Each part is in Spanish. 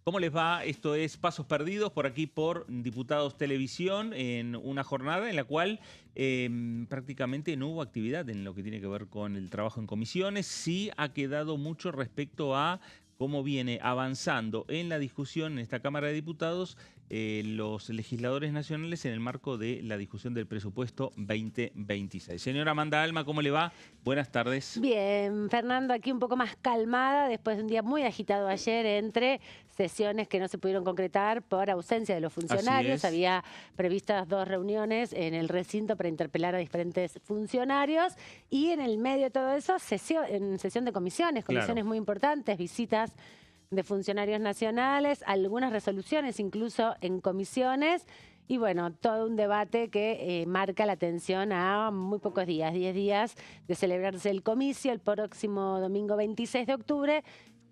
¿Cómo les va? Esto es Pasos Perdidos por aquí por Diputados Televisión en una jornada en la cual prácticamente no hubo actividad en lo que tiene que ver con el trabajo en comisiones. Sí ha quedado mucho respecto a cómo viene avanzando en la discusión en esta Cámara de Diputados los legisladores nacionales en el marco de la discusión del presupuesto 2026. Señora Amanda Alma, ¿cómo le va? Buenas tardes. Bien, Fernando, aquí un poco más calmada después de un día muy agitado ayer entre sesiones que no se pudieron concretar por ausencia de los funcionarios. Había previstas 2 reuniones en el recinto para interpelar a diferentes funcionarios y en el medio de todo eso, sesión de comisiones muy importantes, visitas de funcionarios nacionales, algunas resoluciones incluso en comisiones. Y bueno, todo un debate que marca la atención a muy pocos días, 10 días de celebrarse el comicio, el próximo domingo 26 de octubre.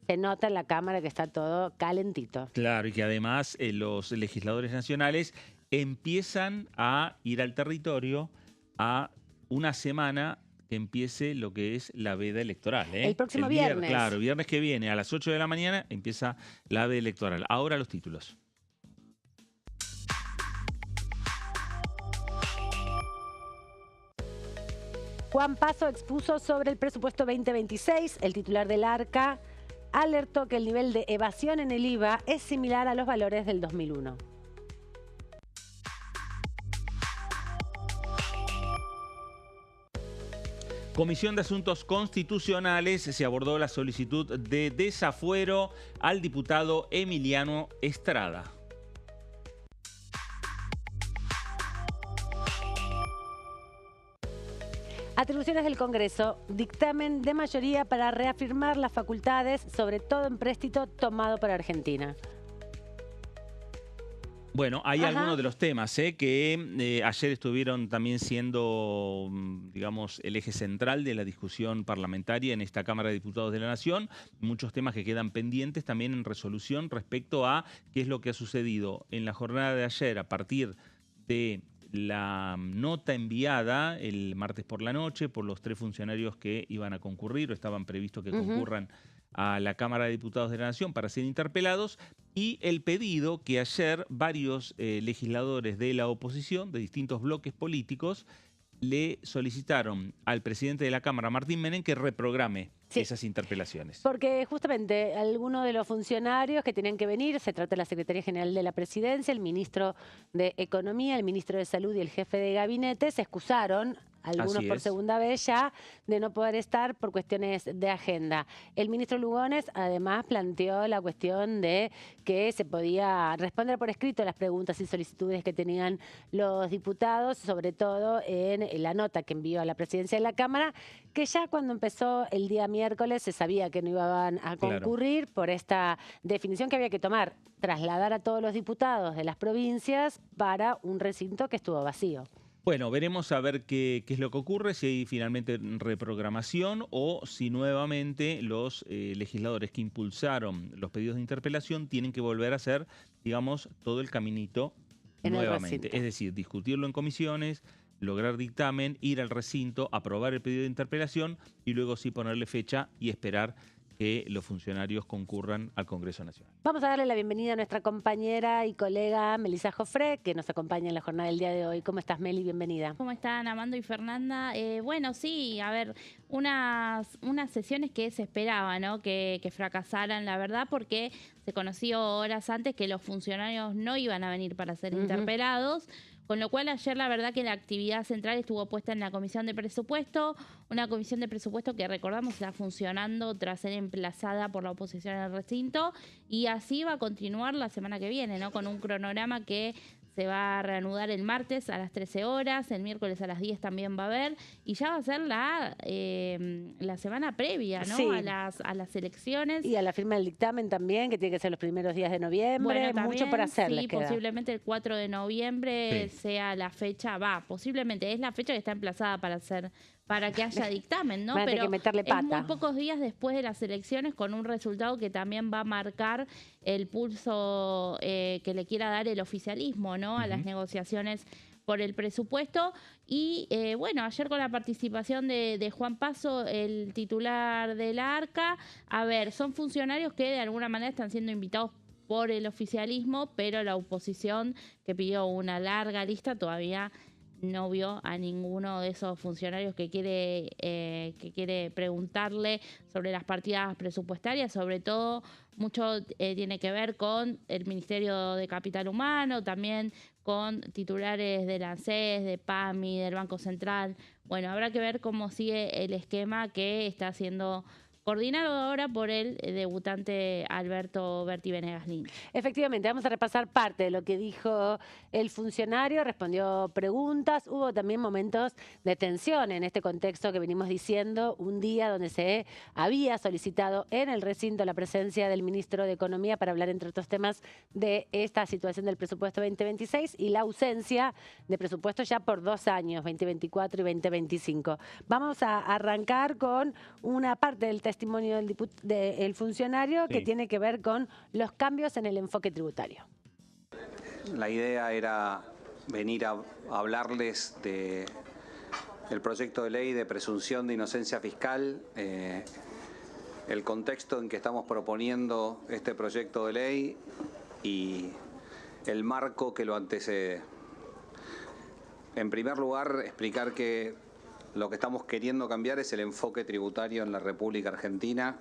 Se nota en la Cámara que está todo calentito. Claro, y que además los legisladores nacionales empiezan a ir al territorio a una semana que empiece lo que es la veda electoral. El próximo viernes. Claro, viernes que viene a las 8 de la mañana empieza la veda electoral. Ahora los títulos. Juan Paso expuso sobre el presupuesto 2026. El titular del ARCA alertó que el nivel de evasión en el IVA es similar a los valores del 2001. Comisión de Asuntos Constitucionales se abordó la solicitud de desafuero al diputado Emiliano Estrada. Atribuciones del Congreso. Dictamen de mayoría para reafirmar las facultades, sobre todo empréstito tomado por Argentina. Bueno, hay algunos de los temas que ayer estuvieron también siendo, digamos, el eje central de la discusión parlamentaria en esta Cámara de Diputados de la Nación. Muchos temas que quedan pendientes también en resolución respecto a qué es lo que ha sucedido en la jornada de ayer a partir de la nota enviada el martes por la noche por los 3 funcionarios que iban a concurrir o estaban previstos que concurran a la Cámara de Diputados de la Nación para ser interpelados, y el pedido que ayer varios legisladores de la oposición, de distintos bloques políticos, le solicitaron al presidente de la Cámara, Martín Menem, que reprograme esas interpelaciones. Porque justamente algunos de los funcionarios que tenían que venir, se trata de la Secretaría General de la Presidencia, el ministro de Economía, el ministro de Salud y el jefe de gabinete, se excusaron, algunos por segunda vez ya, de no poder estar por cuestiones de agenda. El ministro Lugones además planteó la cuestión de que se podía responder por escrito las preguntas y solicitudes que tenían los diputados, sobre todo en la nota que envió a la presidencia de la Cámara, que ya cuando empezó el día miércoles se sabía que no iban a concurrir por esta definición que había que tomar, trasladar a todos los diputados de las provincias para un recinto que estuvo vacío. Bueno, veremos a ver qué es lo que ocurre, si hay finalmente reprogramación o si nuevamente los legisladores que impulsaron los pedidos de interpelación tienen que volver a hacer, digamos, todo el caminito nuevamente. Es decir, discutirlo en comisiones, lograr dictamen, ir al recinto, aprobar el pedido de interpelación y luego sí ponerle fecha y esperar que los funcionarios concurran al Congreso Nacional. Vamos a darle la bienvenida a nuestra compañera y colega Melissa Jofré, que nos acompaña en la jornada del día de hoy. ¿Cómo estás, Meli? Bienvenida. ¿Cómo están Amando y Fernanda? Bueno, sí, a ver, unas sesiones que se esperaba, ¿no? Que fracasaran, la verdad, porque se conoció horas antes que los funcionarios no iban a venir para ser interpelados. Con lo cual ayer la verdad que la actividad central estuvo puesta en la Comisión de Presupuesto, una Comisión de Presupuesto que recordamos está funcionando tras ser emplazada por la oposición en el recinto, y así va a continuar la semana que viene, ¿no? Con un cronograma que se va a reanudar el martes a las 13 horas, el miércoles a las 10 también va a haber, y ya va a ser la semana previa, ¿no? Sí. A las elecciones. Y a la firma del dictamen también, que tiene que ser los primeros días de noviembre. Bueno, también, mucho por hacer. Sí, posiblemente el 4 de noviembre sea la fecha, posiblemente es la fecha que está emplazada para que haya dictamen, ¿no? Pero que meterle pata. Es muy pocos días después de las elecciones, con un resultado que también va a marcar el pulso que le quiera dar el oficialismo, ¿no? A las negociaciones por el presupuesto. Y bueno, ayer con la participación de Juan Paso, el titular de la ARCA, a ver, son funcionarios que de alguna manera están siendo invitados por el oficialismo, pero la oposición, que pidió una larga lista, todavía no vio a ninguno de esos funcionarios que quiere preguntarle sobre las partidas presupuestarias. Sobre todo, mucho tiene que ver con el Ministerio de Capital Humano, también con titulares del ANSES, de PAMI, del Banco Central. Bueno, habrá que ver cómo sigue el esquema que está haciendo coordinado ahora por el debutante Alberto Berti Venegas Lynch. Efectivamente, vamos a repasar parte de lo que dijo el funcionario, respondió preguntas, hubo también momentos de tensión en este contexto que venimos diciendo, un día donde se había solicitado en el recinto la presencia del ministro de Economía para hablar, entre otros temas, de esta situación del presupuesto 2026 y la ausencia de presupuesto ya por 2 años, 2024 y 2025. Vamos a arrancar con una parte del testimonio del funcionario que tiene que ver con los cambios en el enfoque tributario. La idea era venir a hablarles del proyecto de ley de presunción de inocencia fiscal, el contexto en que estamos proponiendo este proyecto de ley y el marco que lo antecede. En primer lugar, explicar que lo que estamos queriendo cambiar es el enfoque tributario en la República Argentina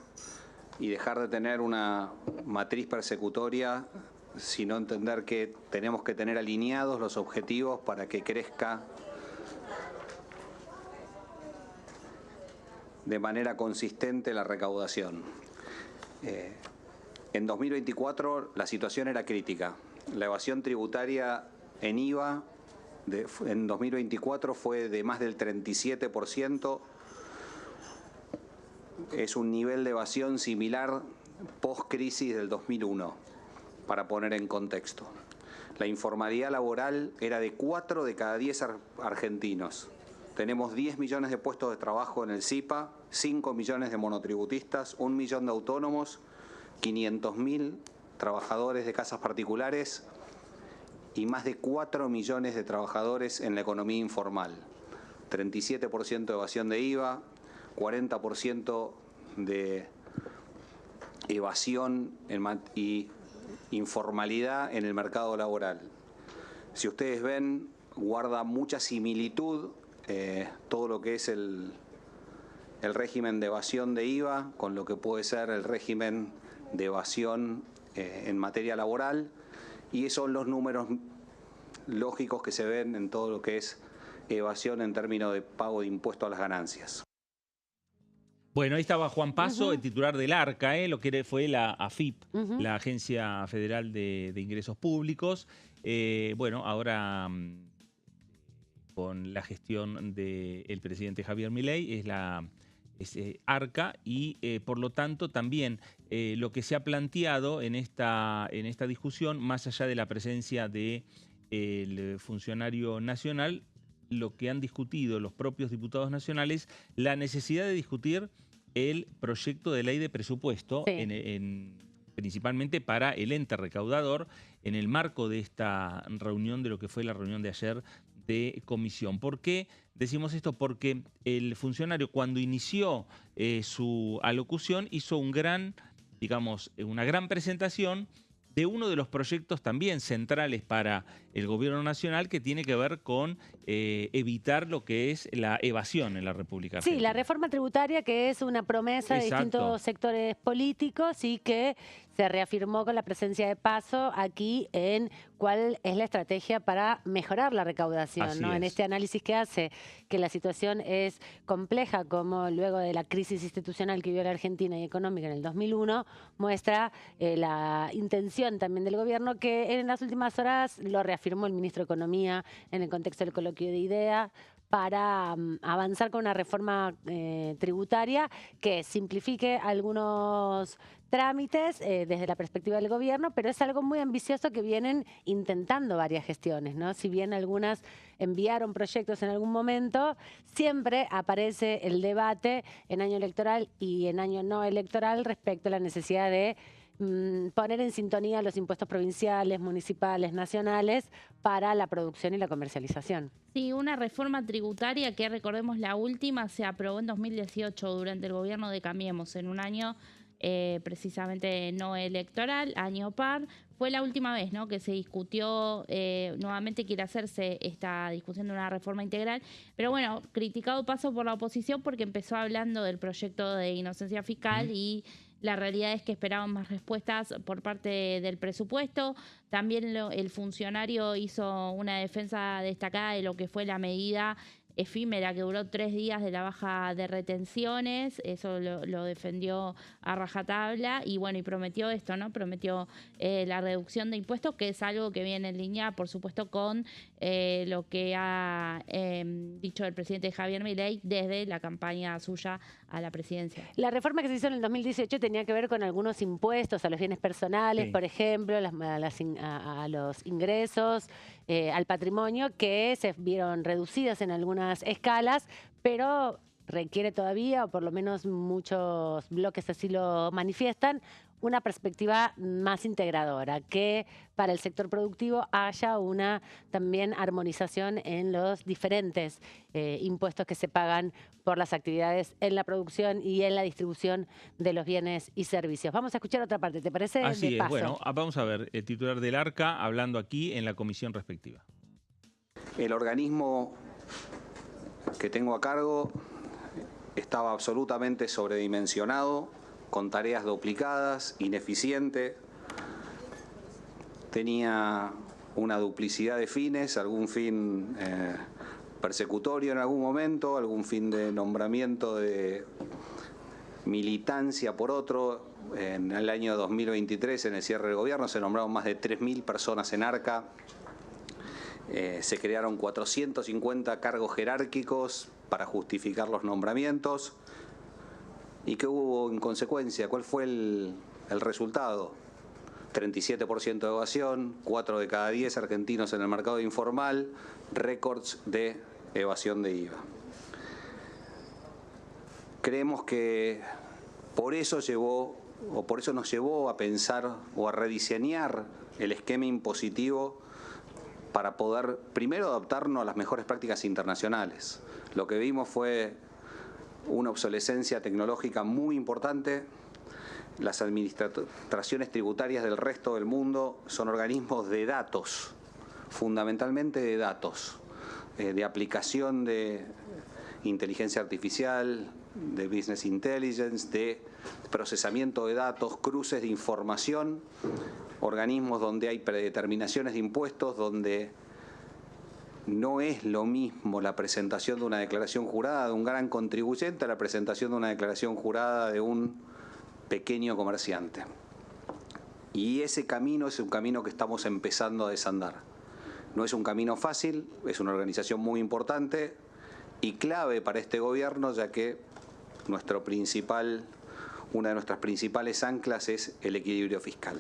y dejar de tener una matriz persecutoria, sino entender que tenemos que tener alineados los objetivos para que crezca de manera consistente la recaudación. En 2024 la situación era crítica. La evasión tributaria en IVA en 2024 fue de más del 37%. Es un nivel de evasión similar post-crisis del 2001, para poner en contexto. La informalidad laboral era de 4 de cada 10 argentinos. Tenemos 10 millones de puestos de trabajo en el SIPA, 5 millones de monotributistas, 1 millón de autónomos, 500.000 trabajadores de casas particulares y más de 4 millones de trabajadores en la economía informal. 37% de evasión de IVA, 40% de evasión y informalidad en el mercado laboral. Si ustedes ven, guarda mucha similitud todo lo que es el régimen de evasión de IVA con lo que puede ser el régimen de evasión en materia laboral. Y esos son los números lógicos que se ven en todo lo que es evasión en términos de pago de impuesto a las ganancias. Bueno, ahí estaba Juan Paso, el titular del ARCA, lo que fue la AFIP, la Agencia Federal de Ingresos Públicos. Bueno, ahora con la gestión del presidente Javier Milei es ARCA y por lo tanto también lo que se ha planteado en esta discusión, más allá de la presencia del funcionario nacional, lo que han discutido los propios diputados nacionales, la necesidad de discutir el proyecto de ley de presupuesto, principalmente para el ente recaudador, en el marco de esta reunión, de lo que fue la reunión de ayer de comisión. ¿Por qué decimos esto? Porque el funcionario, cuando inició su alocución, hizo una gran presentación de uno de los proyectos también centrales para el gobierno nacional, que tiene que ver con evitar lo que es la evasión en la República Argentina. Sí, la reforma tributaria, que es una promesa de distintos sectores políticos y que se reafirmó con la presencia de Paso aquí en cuál es la estrategia para mejorar la recaudación, ¿no? En este análisis que hace que la situación es compleja, como luego de la crisis institucional que vivió la Argentina y económica en el 2001, muestra la intención también del gobierno, que en las últimas horas lo reafirmó el ministro de Economía en el contexto del coloquio de IDEA, para avanzar con una reforma tributaria que simplifique algunos trámites desde la perspectiva del gobierno, pero es algo muy ambicioso que vienen intentando varias gestiones, ¿no? Si bien algunas enviaron proyectos en algún momento, siempre aparece el debate en año electoral y en año no electoral respecto a la necesidad de poner en sintonía los impuestos provinciales, municipales, nacionales para la producción y la comercialización. Sí, una reforma tributaria que, recordemos, la última se aprobó en 2018 durante el gobierno de Cambiemos, en un año precisamente no electoral, año par, fue la última vez, ¿no?, que se discutió, nuevamente quiere hacerse esta discusión de una reforma integral, pero bueno, criticado paso por la oposición porque empezó hablando del proyecto de inocencia fiscal y la realidad es que esperaban más respuestas por parte del presupuesto. También el funcionario hizo una defensa destacada de lo que fue la medida efímera que duró 3 días de la baja de retenciones, eso lo defendió a rajatabla y bueno, y prometió esto, ¿no? Prometió la reducción de impuestos, que es algo que viene en línea, por supuesto, con lo que ha dicho el presidente Javier Milei desde la campaña suya a la presidencia. La reforma que se hizo en el 2018 tenía que ver con algunos impuestos a los bienes personales, por ejemplo, a los ingresos, al patrimonio, que se vieron reducidas en algunas escalas, pero requiere todavía, o por lo menos muchos bloques así lo manifiestan, una perspectiva más integradora, que para el sector productivo haya una también armonización en los diferentes impuestos que se pagan por las actividades en la producción y en la distribución de los bienes y servicios. Vamos a escuchar otra parte, ¿te parece? Así es, bueno, vamos a ver, el titular del ARCA hablando aquí en la comisión respectiva. El organismo que tengo a cargo estaba absolutamente sobredimensionado, con tareas duplicadas, ineficiente, tenía una duplicidad de fines, algún fin persecutorio en algún momento, algún fin de nombramiento de militancia por otro. En el año 2023, en el cierre del gobierno, se nombraron más de 3.000 personas en ARCA. Se crearon 450 cargos jerárquicos para justificar los nombramientos. ¿Y qué hubo en consecuencia? ¿Cuál fue el resultado? 37% de evasión, 4 de cada 10 argentinos en el mercado informal, récords de evasión de IVA. Creemos que por eso nos llevó a pensar o a rediseñar el esquema impositivo para poder primero adaptarnos a las mejores prácticas internacionales. Lo que vimos fue una obsolescencia tecnológica muy importante. Las administraciones tributarias del resto del mundo son organismos de datos, fundamentalmente de datos, de aplicación de inteligencia artificial, de business intelligence, de procesamiento de datos, cruces de información, organismos donde hay predeterminaciones de impuestos, donde no es lo mismo la presentación de una declaración jurada de un gran contribuyente a la presentación de una declaración jurada de un pequeño comerciante. Y ese camino es un camino que estamos empezando a desandar. No es un camino fácil, es una organización muy importante y clave para este gobierno, ya que una de nuestras principales anclas es el equilibrio fiscal.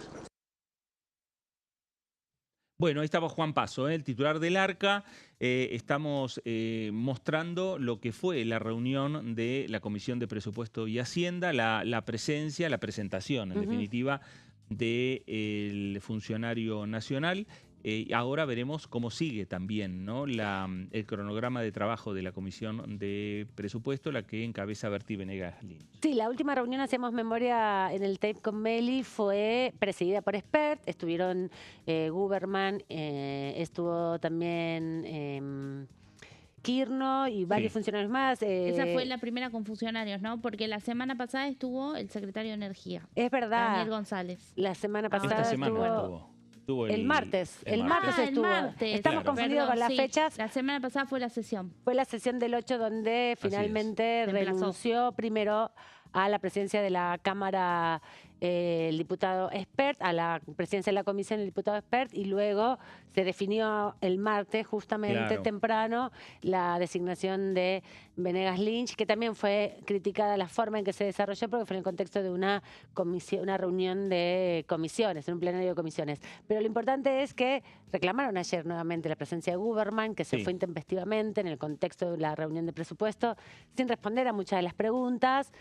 Bueno, ahí estaba Juan Paso, el titular del ARCA. Estamos mostrando lo que fue la reunión de la Comisión de Presupuesto y Hacienda, la presentación, en definitiva, del funcionario nacional. Ahora veremos cómo sigue también, ¿no?, el cronograma de trabajo de la Comisión de Presupuesto, la que encabeza Berti Venegas Lynch. Sí, la última reunión, hacemos memoria en el tape con Meli, fue presidida por Espert. Estuvieron Guberman, estuvo también Quirno y varios funcionarios más. Esa fue la primera con funcionarios, ¿no? Porque la semana pasada estuvo el secretario de Energía. Es verdad. Daniel González. La semana pasada estuvo el martes. El martes estuvo. El martes. Estamos confundidos con las fechas. La semana pasada fue la sesión. Fue la sesión del 8 donde finalmente renunció primero a la presidencia de la Cámara el diputado Espert, a la presidencia de la comisión el diputado Espert, y luego se definió el martes justamente temprano la designación de Venegas Lynch, que también fue criticada la forma en que se desarrolló porque fue en el contexto de una reunión de comisiones, en un plenario de comisiones. Pero lo importante es que reclamaron ayer nuevamente la presencia de Guberman, que se fue intempestivamente en el contexto de la reunión de presupuesto, sin responder a muchas de las preguntas.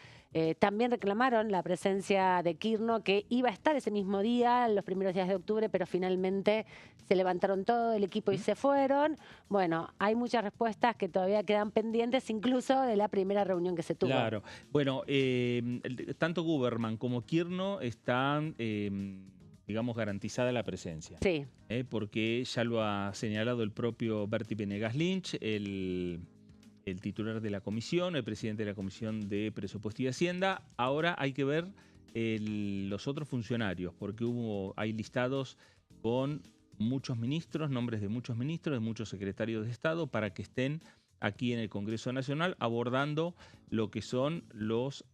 También reclamaron la presencia de Quirno, que iba a estar ese mismo día, los primeros días de octubre, pero finalmente se levantaron todo el equipo y se fueron. Bueno, hay muchas respuestas que todavía quedan pendientes, incluso de la primera reunión que se tuvo. Claro. Bueno, tanto Guberman como Quirno están digamos, garantizada la presencia. Sí. Porque ya lo ha señalado el propio Berti Venegas Lynch, el titular de la comisión, el presidente de la Comisión de Presupuesto y Hacienda. Ahora hay que ver los otros funcionarios, porque hay listados con muchos ministros, nombres de muchos secretarios de Estado, para que estén aquí en el Congreso Nacional abordando lo que son los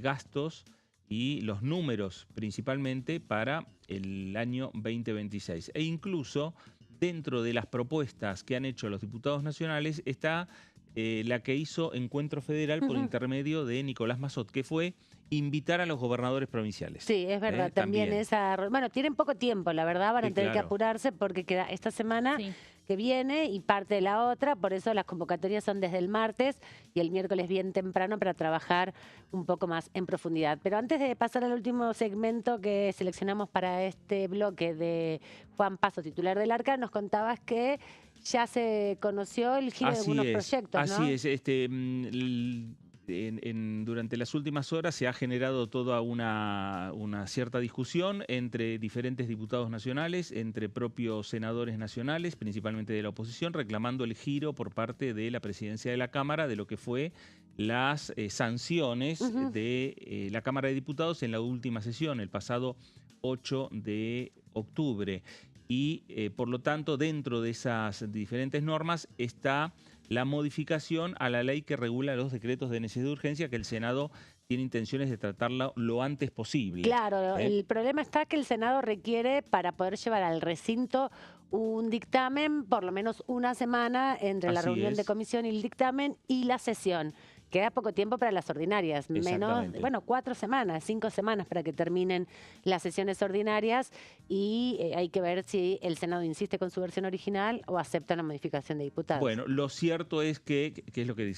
gastos y los números principalmente para el año 2026. E incluso dentro de las propuestas que han hecho los diputados nacionales está la que hizo Encuentro Federal por intermedio de Nicolás Massot, que fue invitar a los gobernadores provinciales. Sí, es verdad, también esa... Bueno, tienen poco tiempo, la verdad, van a tener que apurarse porque queda esta semana que viene y parte de la otra, por eso las convocatorias son desde el martes y el miércoles bien temprano para trabajar un poco más en profundidad. Pero antes de pasar al último segmento que seleccionamos para este bloque de Juan Paso, titular del ARCA, nos contabas que ya se conoció el giro de algunos proyectos, ¿no? Así es. Durante las últimas horas se ha generado toda una cierta discusión entre diferentes diputados nacionales, entre propios senadores nacionales, principalmente de la oposición, reclamando el giro por parte de la presidencia de la Cámara de lo que fue las sanciones de la Cámara de Diputados en la última sesión, el pasado 8 de octubre. Y por lo tanto, dentro de esas diferentes normas está la modificación a la ley que regula los decretos de necesidad de urgencia, que el Senado tiene intenciones de tratarla lo antes posible. Claro, el problema está que el Senado requiere, para poder llevar al recinto un dictamen, por lo menos una semana entre la reunión de comisión y el dictamen y la sesión. Queda poco tiempo para las ordinarias, menos, bueno, 4 semanas, 5 semanas para que terminen las sesiones ordinarias y hay que ver si el Senado insiste con su versión original o acepta la modificación de diputados. Bueno, lo cierto es que es lo que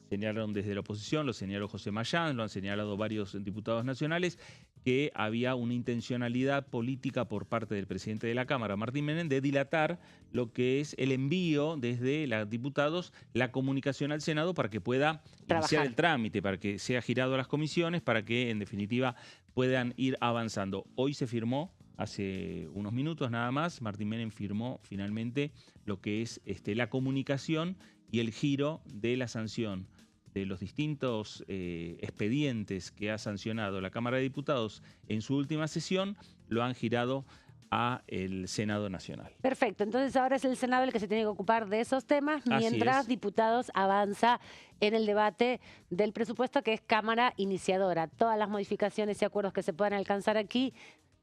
señalaron desde la oposición, lo señaló José Mayán, lo han señalado varios diputados nacionales, que había una intencionalidad política por parte del presidente de la Cámara, Martín Menem, de dilatar lo que es el envío desde los diputados, la comunicación al Senado para que pueda iniciar el trámite, para que sea girado a las comisiones, para que en definitiva puedan ir avanzando. Hoy se firmó, hace unos minutos nada más, Martín Menem firmó finalmente lo que es la comunicación y el giro de la sanción de los distintos expedientes que ha sancionado la Cámara de Diputados en su última sesión, lo han girado a el Senado Nacional. Perfecto, entonces ahora es el Senado el que se tiene que ocupar de esos temas, mientras Diputados avanza en el debate del presupuesto, que es Cámara iniciadora. Todas las modificaciones y acuerdos que se puedan alcanzar aquí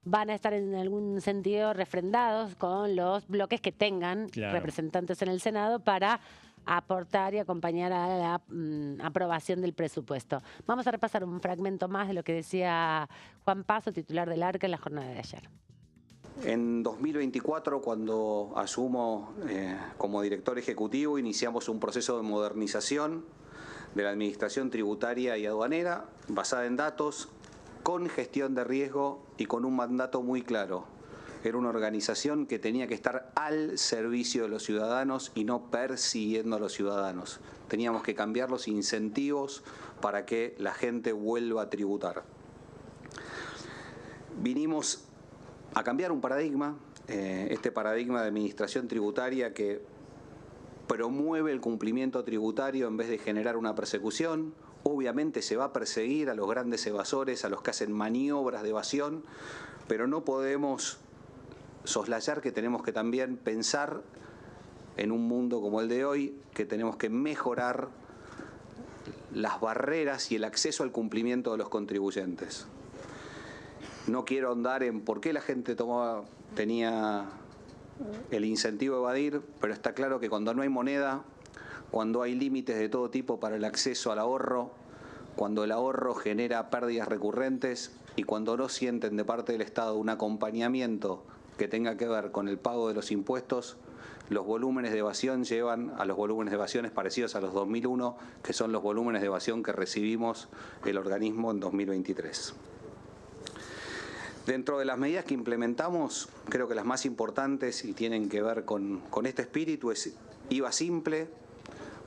van a estar en algún sentido refrendados con los bloques que tengan representantes en el Senado para aportar y acompañar a la aprobación del presupuesto. Vamos a repasar un fragmento más de lo que decía Juan Paso, titular del ARCA, en la jornada de ayer. En 2024, cuando asumo como director ejecutivo, iniciamos un proceso de modernización de la administración tributaria y aduanera basada en datos, con gestión de riesgo y con un mandato muy claro. Era una organización que tenía que estar al servicio de los ciudadanos y no persiguiendo a los ciudadanos. Teníamos que cambiar los incentivos para que la gente vuelva a tributar. Vinimos a cambiar un paradigma, este paradigma de administración tributaria que promueve el cumplimiento tributario en vez de generar una persecución. Obviamente se va a perseguir a los grandes evasores, a los que hacen maniobras de evasión, pero no podemos soslayar que tenemos que también pensar en un mundo como el de hoy, que tenemos que mejorar las barreras y el acceso al cumplimiento de los contribuyentes. No quiero ahondar en por qué la gente tenía el incentivo de evadir, pero está claro que cuando no hay moneda, cuando hay límites de todo tipo para el acceso al ahorro, cuando el ahorro genera pérdidas recurrentes y cuando no sienten de parte del Estado un acompañamiento que tenga que ver con el pago de los impuestos, los volúmenes de evasión llevan a los volúmenes de evasiones parecidos a los 2001, que son los volúmenes de evasión que recibimos el organismo en 2023. Dentro de las medidas que implementamos, creo que las más importantes y tienen que ver con este espíritu es IVA simple,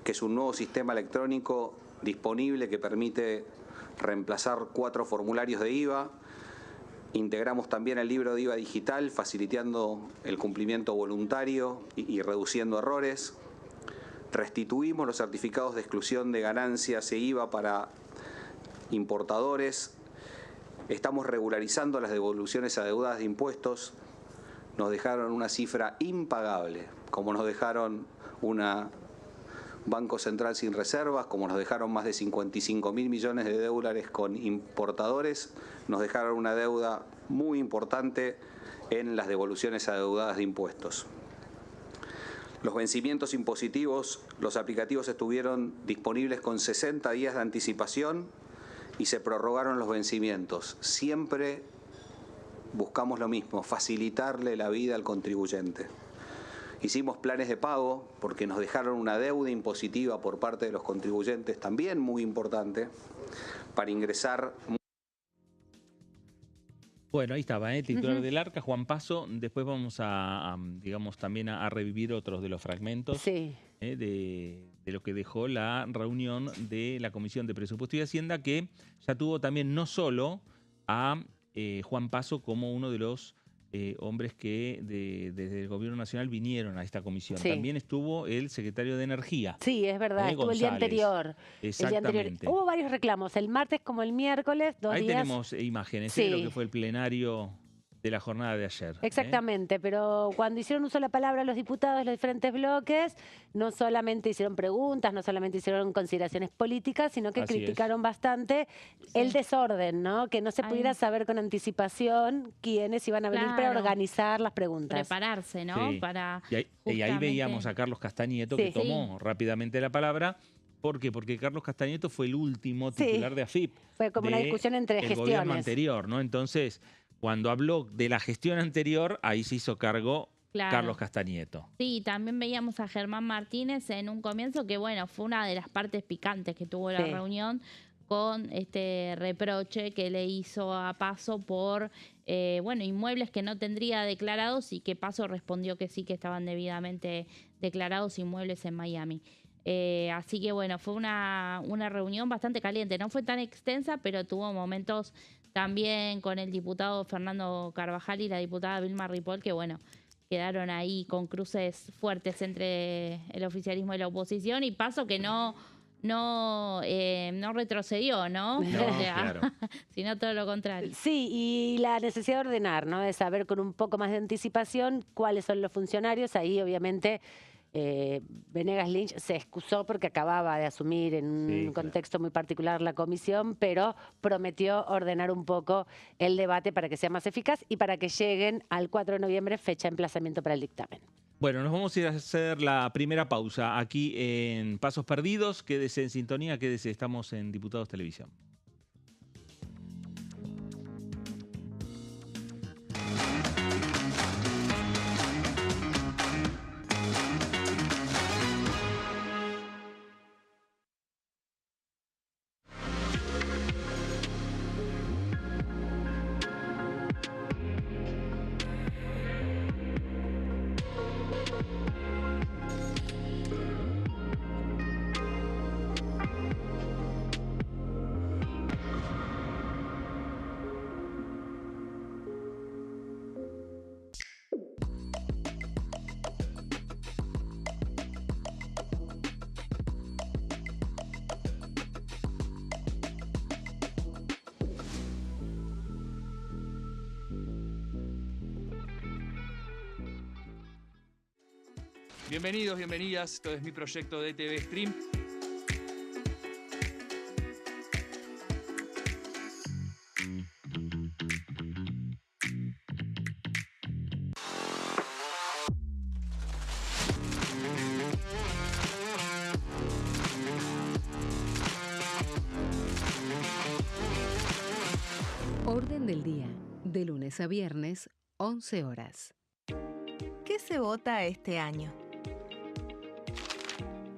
que es un nuevo sistema electrónico disponible que permite reemplazar 4 formularios de IVA, Integramos también el libro de IVA digital, facilitando el cumplimiento voluntario y reduciendo errores. Restituimos los certificados de exclusión de ganancias e IVA para importadores. Estamos regularizando las devoluciones adeudadas de impuestos. Nos dejaron una cifra impagable, como nos dejaron un Banco Central sin reservas, como nos dejaron más de 55.000 millones de dólares con importadores, nos dejaron una deuda muy importante en las devoluciones adeudadas de impuestos. Los vencimientos impositivos, los aplicativos estuvieron disponibles con 60 días de anticipación y se prorrogaron los vencimientos. Siempre buscamos lo mismo, facilitarle la vida al contribuyente. Hicimos planes de pago porque nos dejaron una deuda impositiva por parte de los contribuyentes, también muy importante, para ingresar. Bueno, ahí estaba, el titular del Arca, Juan Paso. Después vamos digamos, también a revivir otros de los fragmentos de lo que dejó la reunión de la Comisión de Presupuesto y Hacienda, que ya tuvo también no solo a Juan Paso como uno de los hombres que desde el Gobierno Nacional vinieron a esta comisión. Sí. También estuvo el secretario de Energía. Sí, es verdad, estuvo el día anterior. Exactamente. El día anterior. Hubo varios reclamos, el martes como el miércoles, dos Ahí días. tenemos imágenes de lo que fue el plenario de la jornada de ayer. Exactamente, pero cuando hicieron uso de la palabra los diputados de los diferentes bloques, no solamente hicieron preguntas, no solamente hicieron consideraciones políticas, sino que criticaron bastante el desorden, ¿no? Que no se pudiera saber con anticipación quiénes iban a venir para organizar las preguntas. Prepararse, ¿no? Sí. Para y ahí veíamos a Carlos Castañeto, que tomó rápidamente la palabra. ¿Por qué? Porque Carlos Castañeto fue el último titular de AFIP. Fue como una discusión entre gestiones. El gobierno anterior, ¿no? Entonces, cuando habló de la gestión anterior, ahí se hizo cargo Carlos Castañeto. Sí, también veíamos a Germán Martínez en un comienzo que, bueno, fue una de las partes picantes que tuvo la reunión con este reproche que le hizo a Paso por, bueno, inmuebles que no tendría declarados y que Paso respondió que sí, que estaban debidamente declarados inmuebles en Miami. Así que, bueno, fue una reunión bastante caliente. No fue tan extensa, pero tuvo momentos también con el diputado Fernando Carvajal y la diputada Vilma Ripoll, que bueno, quedaron ahí con cruces fuertes entre el oficialismo y la oposición, y Paso que no retrocedió, ¿no? Claro. Sino todo lo contrario. Sí, y la necesidad de ordenar, ¿no? De saber con un poco más de anticipación cuáles son los funcionarios. Ahí, obviamente, Venegas Lynch se excusó porque acababa de asumir en un contexto muy particular la comisión, pero prometió ordenar un poco el debate para que sea más eficaz y para que lleguen al 4 de noviembre, fecha de emplazamiento para el dictamen. Bueno, nos vamos a ir a hacer la primera pausa aquí en Pasos Perdidos. Quédese en sintonía, quédese, estamos en Diputados Televisión. Bienvenidos, bienvenidas. Esto es mi proyecto de TV Stream. Orden del día, de lunes a viernes, 11 horas. ¿Qué se vota este año?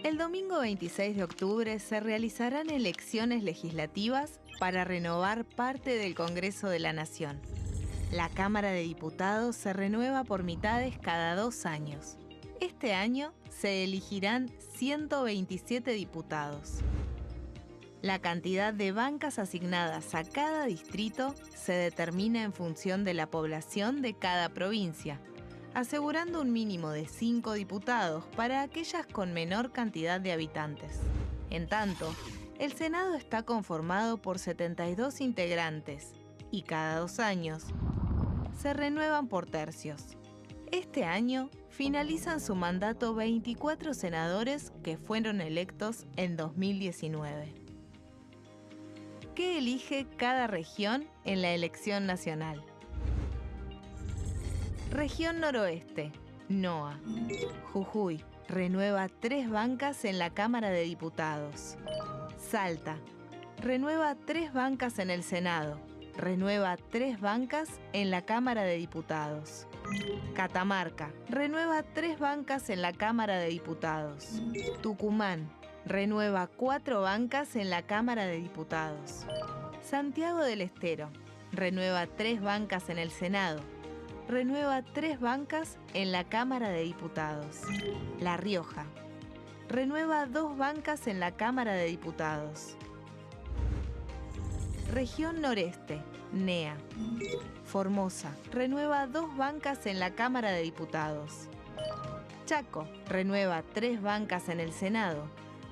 El domingo 26 de octubre se realizarán elecciones legislativas para renovar parte del Congreso de la Nación. La Cámara de Diputados se renueva por mitades cada 2 años. Este año se elegirán 127 diputados. La cantidad de bancas asignadas a cada distrito se determina en función de la población de cada provincia, asegurando un mínimo de 5 diputados para aquellas con menor cantidad de habitantes. En tanto, el Senado está conformado por 72 integrantes y cada 2 años se renuevan por tercios. Este año finalizan su mandato 24 senadores que fueron electos en 2019. ¿Qué elige cada región en la elección nacional? Región Noroeste, NOA. Jujuy renueva 3 bancas en la Cámara de Diputados. Salta renueva 3 bancas en el Senado. Renueva 3 bancas en la Cámara de Diputados. Catamarca renueva 3 bancas en la Cámara de Diputados. Tucumán renueva 4 bancas en la Cámara de Diputados. Santiago del Estero renueva 3 bancas en el Senado. Renueva 3 bancas en la Cámara de Diputados. La Rioja renueva 2 bancas en la Cámara de Diputados. Región Noreste, NEA. Formosa renueva 2 bancas en la Cámara de Diputados. Chaco renueva 3 bancas en el Senado.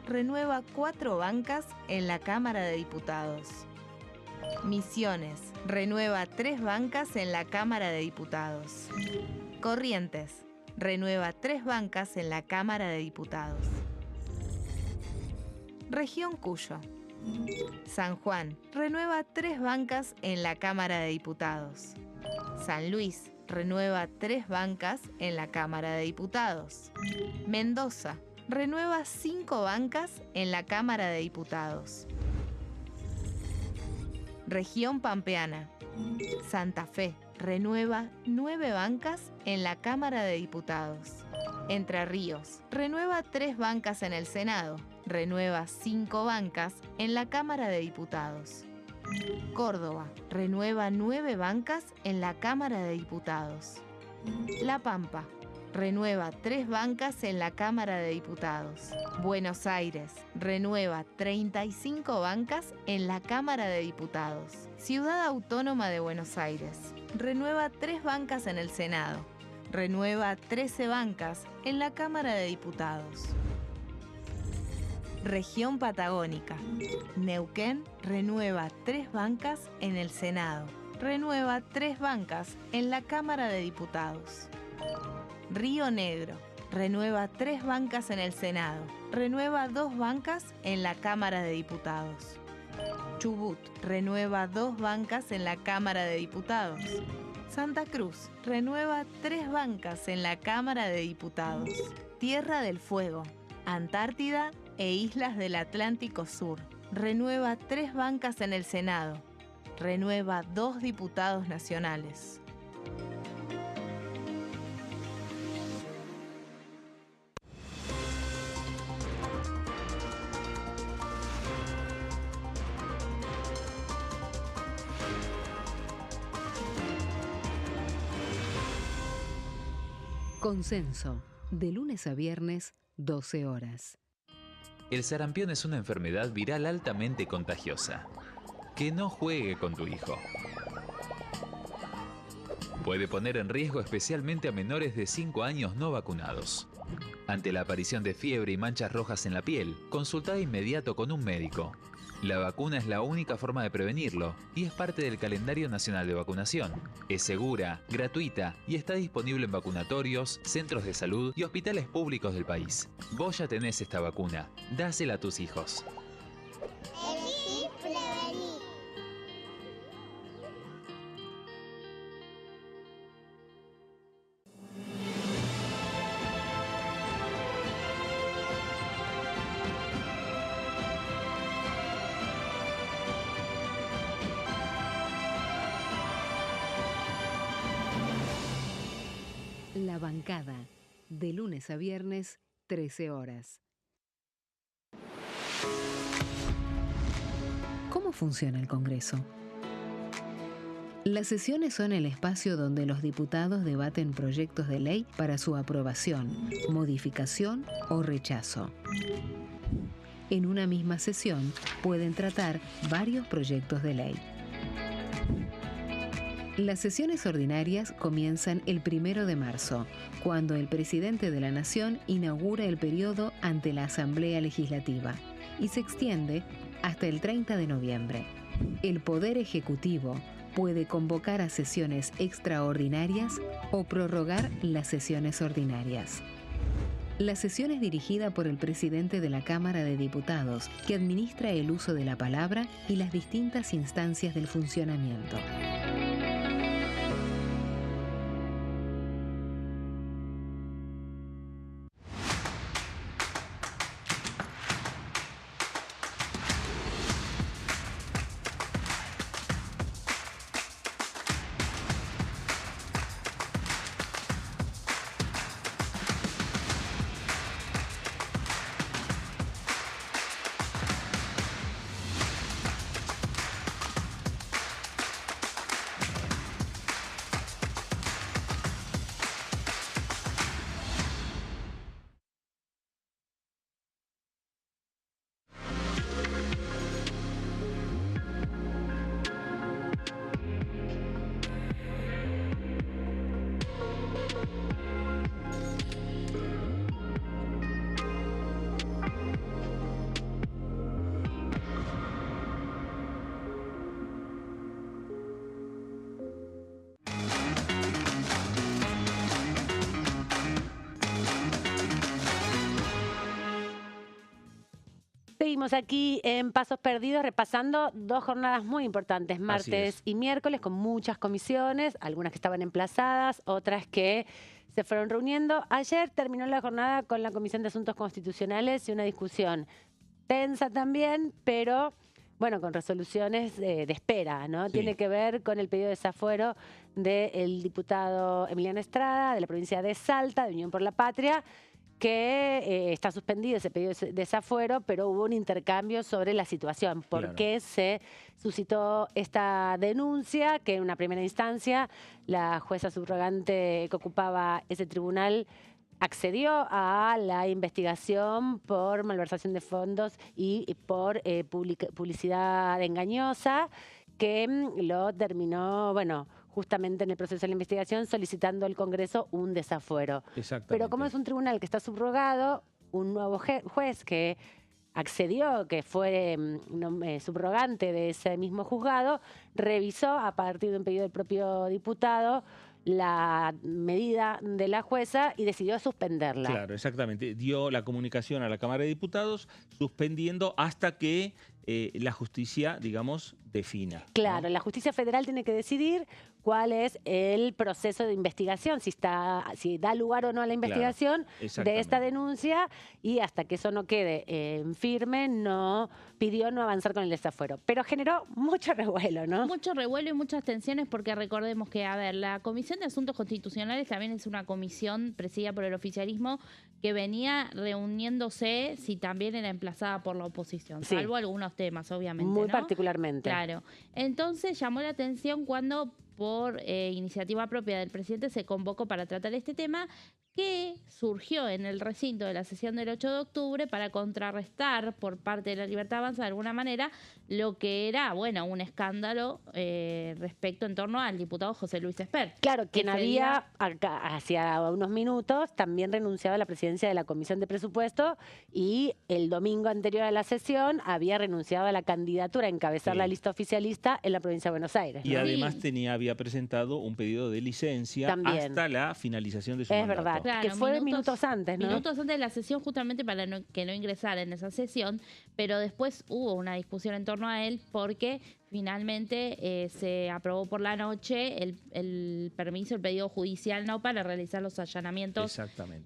Renueva 4 bancas en la Cámara de Diputados. Misiones renueva 3 bancas en la Cámara de Diputados. Corrientes renueva 3 bancas en la Cámara de Diputados. Región Cuyo. San Juan renueva 3 bancas en la Cámara de Diputados. San Luis renueva 3 bancas en la Cámara de Diputados. Mendoza renueva 5 bancas en la Cámara de Diputados. Región Pampeana. Santa Fe renueva 9 bancas en la Cámara de Diputados. Entre Ríos renueva 3 bancas en el Senado. Renueva 5 bancas en la Cámara de Diputados. Córdoba renueva 9 bancas en la Cámara de Diputados. La Pampa renueva 3 bancas en la Cámara de Diputados. Buenos Aires renueva 35 bancas en la Cámara de Diputados. Ciudad Autónoma de Buenos Aires renueva 3 bancas en el Senado. Renueva 13 bancas en la Cámara de Diputados. Región Patagónica. Neuquén renueva 3 bancas en el Senado. Renueva 3 bancas en la Cámara de Diputados. Río Negro renueva 3 bancas en el Senado. Renueva 2 bancas en la Cámara de Diputados. Chubut renueva 2 bancas en la Cámara de Diputados. Santa Cruz renueva 3 bancas en la Cámara de Diputados. Tierra del Fuego, Antártida e Islas del Atlántico Sur renueva 3 bancas en el Senado. Renueva 2 diputados nacionales. Consenso, de lunes a viernes, 12 horas. El sarampión es una enfermedad viral altamente contagiosa. Que no juegue con tu hijo. Puede poner en riesgo especialmente a menores de 5 años no vacunados. Ante la aparición de fiebre y manchas rojas en la piel, consulta de inmediato con un médico. La vacuna es la única forma de prevenirlo y es parte del calendario nacional de vacunación. Es segura, gratuita y está disponible en vacunatorios, centros de salud y hospitales públicos del país. Vos ya tenés esta vacuna. Dásela a tus hijos. Elegí prevenir. La bancada, de lunes a viernes, 13 horas. ¿Cómo funciona el Congreso? Las sesiones son el espacio donde los diputados debaten proyectos de ley para su aprobación, modificación o rechazo. En una misma sesión pueden tratar varios proyectos de ley. Las sesiones ordinarias comienzan el 1 de marzo, cuando el presidente de la Nación inaugura el periodo ante la Asamblea Legislativa y se extiende hasta el 30 de noviembre. El Poder Ejecutivo puede convocar a sesiones extraordinarias o prorrogar las sesiones ordinarias. La sesión es dirigida por el presidente de la Cámara de Diputados, que administra el uso de la palabra y las distintas instancias del funcionamiento. Seguimos aquí en Pasos Perdidos repasando 2 jornadas muy importantes, martes y miércoles, con muchas comisiones, algunas que estaban emplazadas, otras que se fueron reuniendo. Ayer terminó la jornada con la Comisión de Asuntos Constitucionales y una discusión tensa también, pero bueno, con resoluciones de espera, ¿no? Sí. Tiene que ver con el pedido de desafuero del diputado Emiliano Estrada, de la provincia de Salta, de Unión por la Patria, que está suspendido ese pedido de desafuero, pero hubo un intercambio sobre la situación. ¿Por qué se suscitó esta denuncia? Que en una primera instancia la jueza subrogante que ocupaba ese tribunal accedió a la investigación por malversación de fondos y por publicidad engañosa, que lo terminó, bueno, justamente en el proceso de la investigación, solicitando al Congreso un desafuero. Pero como es un tribunal que está subrogado, un nuevo juez que accedió, que fue subrogante de ese mismo juzgado, revisó a partir de un pedido del propio diputado la medida de la jueza y decidió suspenderla. Claro, exactamente. Dio la comunicación a la Cámara de Diputados suspendiendo hasta que la justicia, digamos, defina. Claro, ¿no? La justicia federal tiene que decidir cuál es el proceso de investigación, si da lugar o no a la investigación de esta denuncia, y hasta que eso no quede firme, pidió no avanzar con el desafuero. Pero generó mucho revuelo, ¿no? Mucho revuelo y muchas tensiones, porque recordemos que, a ver, la Comisión de Asuntos Constitucionales también es una comisión presidida por el oficialismo que venía reuniéndose, si también era emplazada por la oposición, salvo algunos temas, obviamente, muy particularmente. Claro. Entonces llamó la atención cuando, por iniciativa propia del presidente, se convocó para tratar este tema, que surgió en el recinto de la sesión del 8 de octubre para contrarrestar por parte de la Libertad Avanza de alguna manera lo que era, bueno, un escándalo respecto en torno al diputado José Luis Espert. Claro, quien había hacía unos minutos también renunciado a la presidencia de la Comisión de Presupuesto, y el domingo anterior a la sesión había renunciado a la candidatura a encabezar la lista oficialista en la provincia de Buenos Aires, ¿no? Y además había presentado un pedido de licencia hasta la finalización de su mandato. Es verdad. Claro, que fue minutos antes, ¿no? Minutos antes de la sesión, justamente para que no ingresara en esa sesión, pero después hubo una discusión en torno a él, porque finalmente se aprobó por la noche el permiso, el pedido judicial, ¿no?, para realizar los allanamientos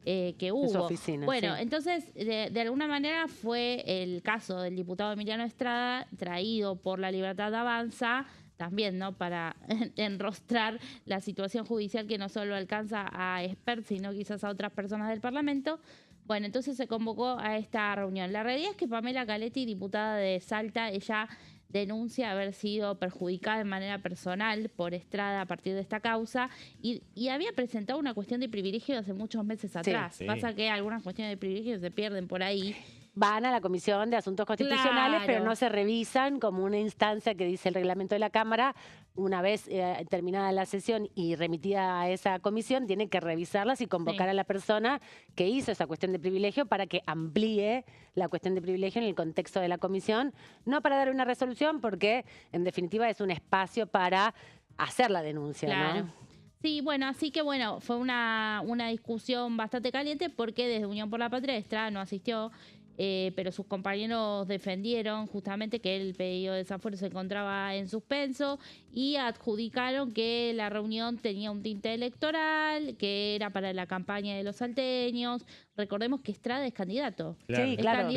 que hubo. En su oficina, bueno, entonces, de alguna manera fue el caso del diputado Emiliano Estrada, traído por la Libertad Avanza, también, ¿no?, para enrostrar la situación judicial que no solo alcanza a Espert, sino quizás a otras personas del Parlamento. Bueno, entonces se convocó a esta reunión. La realidad es que Pamela Caletti, diputada de Salta, ella denuncia haber sido perjudicada de manera personal por Estrada a partir de esta causa, y había presentado una cuestión de privilegio hace muchos meses atrás. Pasa que algunas cuestiones de privilegio se pierden por ahí. van a la Comisión de Asuntos Constitucionales, Claro. pero no se revisan como una instancia que dice el reglamento de la Cámara. Una vez terminada la sesión y remitida a esa comisión, tiene que revisarlas y convocar Sí. a la persona que hizo esa cuestión de privilegio para que amplíe la cuestión de privilegio en el contexto de la comisión, no para dar una resolución, porque en definitiva es un espacio para hacer la denuncia, Claro. ¿no? Sí, bueno, así que bueno, fue una discusión bastante caliente porque desde Unión por la Patria Estrada no asistió, pero sus compañeros defendieron justamente que el pedido de desafuero se encontraba en suspenso y adjudicaron que la reunión tenía un tinte electoral, que era para la campaña de los salteños. Recordemos que Estrada es candidato. Claro, Sí, es claro.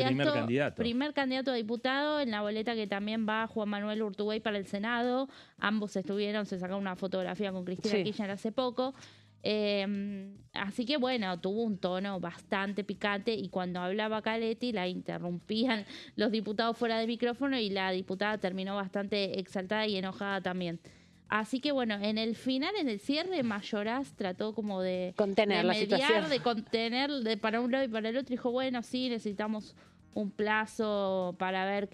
primer candidato. A diputado. En la boleta que también va Juan Manuel Urtubey para el Senado. Ambos estuvieron, se sacaron una fotografía con Cristina Sí. Kirchner hace poco. Así que bueno, tuvo un tono bastante picante y cuando hablaba Caletti la interrumpían los diputados fuera de micrófono y la diputada terminó bastante exaltada y enojada también. Así que bueno, en el final, en el cierre, Mayoraz trató como de Contener la mediar, situación. de contener para un lado y para el otro. Dijo, bueno, sí, necesitamos un plazo para ver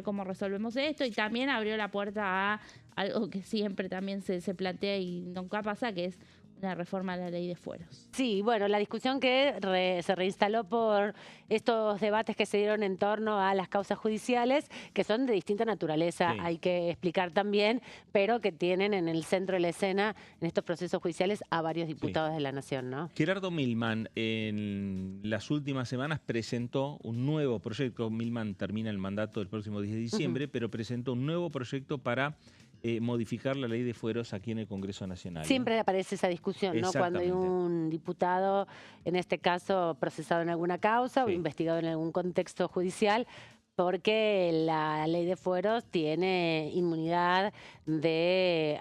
cómo resolvemos esto, y también abrió la puerta a algo que siempre también se plantea y nunca pasa, que es una reforma a la ley de fueros. Sí, bueno, la discusión que se reinstaló por estos debates que se dieron en torno a las causas judiciales, que son de distinta naturaleza, Sí. hay que explicar también, pero que tienen en el centro de la escena, en estos procesos judiciales, a varios diputados de la Nación, ¿no? Gerardo Milman en las últimas semanas presentó un nuevo proyecto. Milman termina el mandato el próximo 10 de diciembre, pero presentó un nuevo proyecto para modificar la ley de fueros aquí en el Congreso Nacional. Siempre aparece esa discusión, ¿no? Cuando hay Exactamente. un diputado, en este caso procesado en alguna causa o Sí. investigado en algún contexto judicial, porque la ley de fueros tiene inmunidad de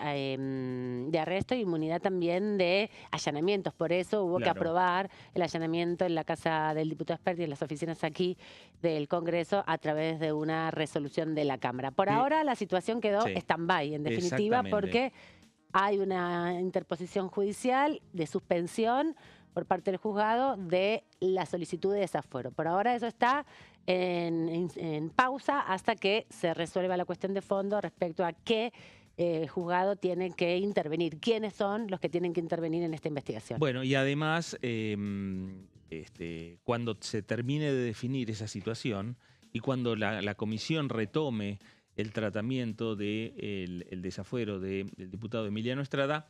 arresto y inmunidad también de allanamientos. Por eso hubo que Claro. aprobar el allanamiento en la casa del diputado Esperti, en las oficinas aquí del Congreso, a través de una resolución de la Cámara. Por Sí. ahora la situación quedó Sí. stand-by, en definitiva, Exactamente. porque hay una interposición judicial de suspensión por parte del juzgado de la solicitud de desafuero. Por ahora eso está en pausa hasta que se resuelva la cuestión de fondo respecto a qué juzgado tiene que intervenir, quiénes son los que tienen que intervenir en esta investigación. Bueno, y además, cuando se termine de definir esa situación y cuando la comisión retome el tratamiento del desafuero del diputado Emiliano Estrada,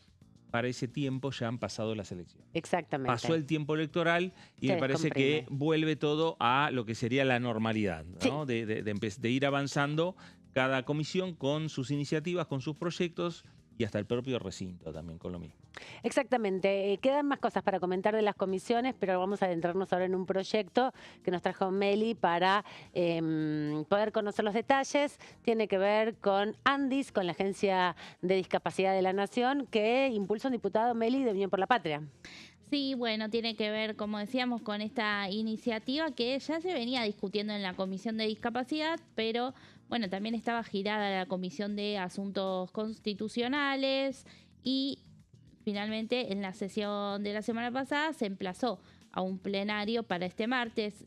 para ese tiempo ya han pasado las elecciones. Exactamente. Pasó el tiempo electoral y Se me parece que descomprime. vuelve todo a lo que sería la normalidad, ¿no? Sí. De ir avanzando cada comisión con sus iniciativas, con sus proyectos y hasta el propio recinto también con lo mismo. Exactamente. Quedan más cosas para comentar de las comisiones, pero vamos a adentrarnos ahora en un proyecto que nos trajo Meli para poder conocer los detalles. Tiene que ver con Andis, con la Agencia de Discapacidad de la Nación, que impulsa un diputado, Meli, de Unión por la Patria. Sí, bueno, tiene que ver, como decíamos, con esta iniciativa que ya se venía discutiendo en la Comisión de Discapacidad, pero bueno, también estaba girada la Comisión de Asuntos Constitucionales y finalmente en la sesión de la semana pasada se emplazó a un plenario para este martes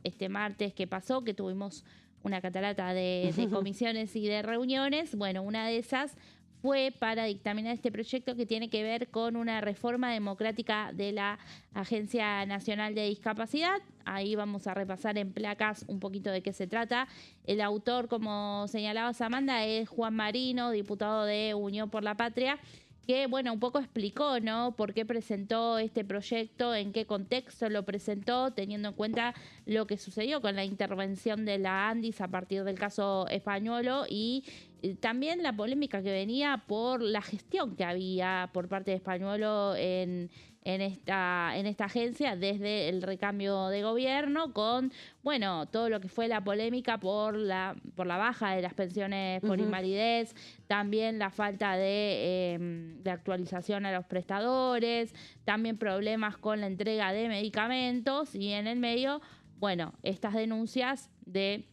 que pasó, que tuvimos una catarata de comisiones y de reuniones. Bueno, una de esas fue para dictaminar este proyecto que tiene que ver con una reforma democrática de la Agencia Nacional de Discapacidad. Ahí vamos a repasar en placas un poquito de qué se trata. El autor, como señalaba Amanda, es Juan Marino, diputado de Unión por la Patria, que, bueno, un poco explicó, ¿no?, por qué presentó este proyecto, en qué contexto lo presentó, teniendo en cuenta lo que sucedió con la intervención de la Andis a partir del caso Españolo y también la polémica que venía por la gestión que había por parte de Españolo en esta agencia desde el recambio de gobierno, con, bueno, todo lo que fue la polémica por la baja de las pensiones por invalidez, también la falta de actualización a los prestadores, también problemas con la entrega de medicamentos y en el medio, bueno, estas denuncias de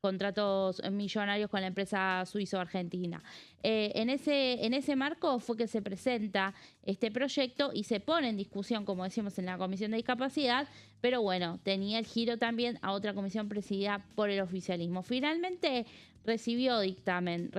contratos millonarios con la empresa suizo-argentina. En ese marco fue que se presenta este proyecto y se pone en discusión, como decíamos, en la Comisión de Discapacidad, pero bueno, tenía el giro también a otra comisión presidida por el oficialismo. Finalmente recibió dictamen,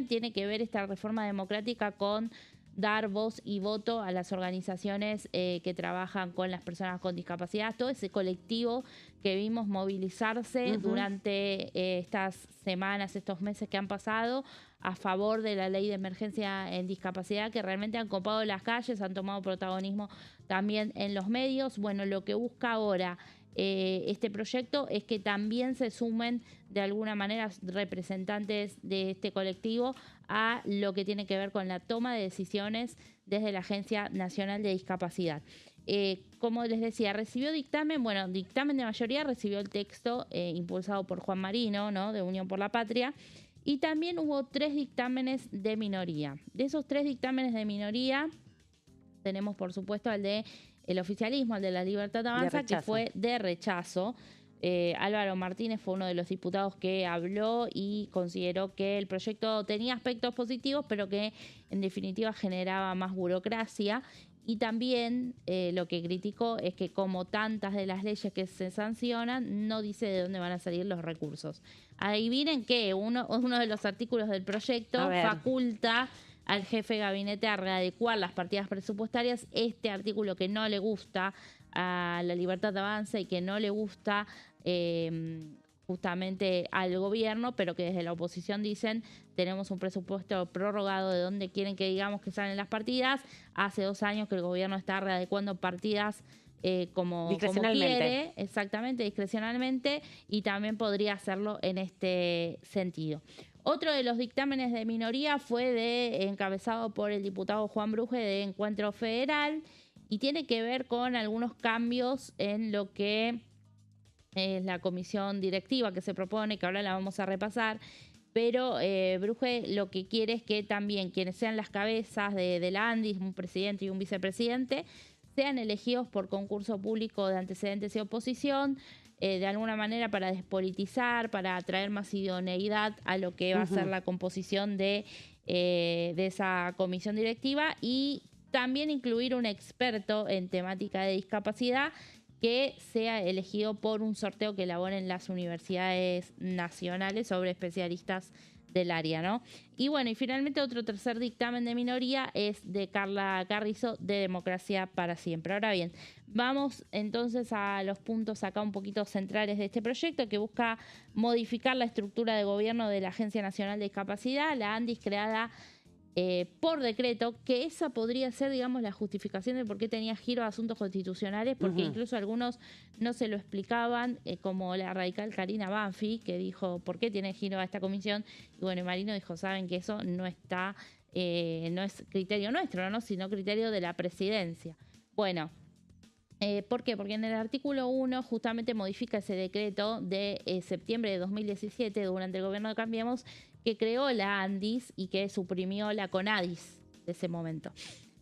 tiene que ver esta reforma democrática con dar voz y voto a las organizaciones que trabajan con las personas con discapacidad, todo ese colectivo que vimos movilizarse durante estas semanas, estos meses que han pasado a favor de la ley de emergencia en discapacidad, que realmente han copado las calles, han tomado protagonismo también en los medios. Bueno, lo que busca ahora este proyecto es que también se sumen de alguna manera representantes de este colectivo a lo que tiene que ver con la toma de decisiones desde la Agencia Nacional de Discapacidad. Como les decía, recibió dictamen, bueno, dictamen de mayoría, recibió el texto impulsado por Juan Marino, ¿no?, de Unión por la Patria, y también hubo 3 dictámenes de minoría. De esos 3 dictámenes de minoría, tenemos por supuesto al de el oficialismo, el de la Libertad Avanza, que fue de rechazo. Álvaro Martínez fue uno de los diputados que habló y consideró que el proyecto tenía aspectos positivos, pero que en definitiva generaba más burocracia. Y también lo que criticó es que, como tantas de las leyes que se sancionan, no dice de dónde van a salir los recursos. Adivinen que uno de los artículos del proyecto faculta al jefe de gabinete a readecuar las partidas presupuestarias. Este artículo que no le gusta a la Libertad Avanza y que no le gusta justamente al gobierno, pero que desde la oposición dicen: tenemos un presupuesto prorrogado, de donde quieren que digamos que salen las partidas. Hace 2 años que el gobierno está readecuando partidas como quiere, exactamente, discrecionalmente, y también podría hacerlo en este sentido. Otro de los dictámenes de minoría fue encabezado por el diputado Juan Bruje de Encuentro Federal, y tiene que ver con algunos cambios en lo que es la comisión directiva que se propone, que ahora la vamos a repasar. Pero Bruje lo que quiere es que también quienes sean las cabezas de la ANDIS, un presidente y un vicepresidente, sean elegidos por concurso público de antecedentes y oposición, de alguna manera para despolitizar, para traer más idoneidad a lo que va a ser la composición de esa comisión directiva, y también incluir un experto en temática de discapacidad que sea elegido por un sorteo que elaboren las universidades nacionales sobre especialistas del área, ¿no? Y bueno, y finalmente otro tercer dictamen de minoría es de Carla Carrizo, de Democracia para Siempre. Ahora bien, vamos entonces a los puntos acá un poquito centrales de este proyecto, que busca modificar la estructura de gobierno de la Agencia Nacional de Discapacidad, la ANDIS, creada por decreto, que esa podría ser, digamos, la justificación de por qué tenía giro a asuntos constitucionales, porque incluso algunos no se lo explicaban, como la radical Karina Banfi, que dijo: ¿por qué tiene giro a esta comisión? Y bueno, Marino dijo: saben que eso no está, no es criterio nuestro, ¿no?, sino criterio de la presidencia. Bueno, ¿por qué? Porque en el artículo 1 justamente modifica ese decreto de septiembre de 2017, durante el gobierno de Cambiemos, que creó la ANDIS y que suprimió la CONADIS de ese momento.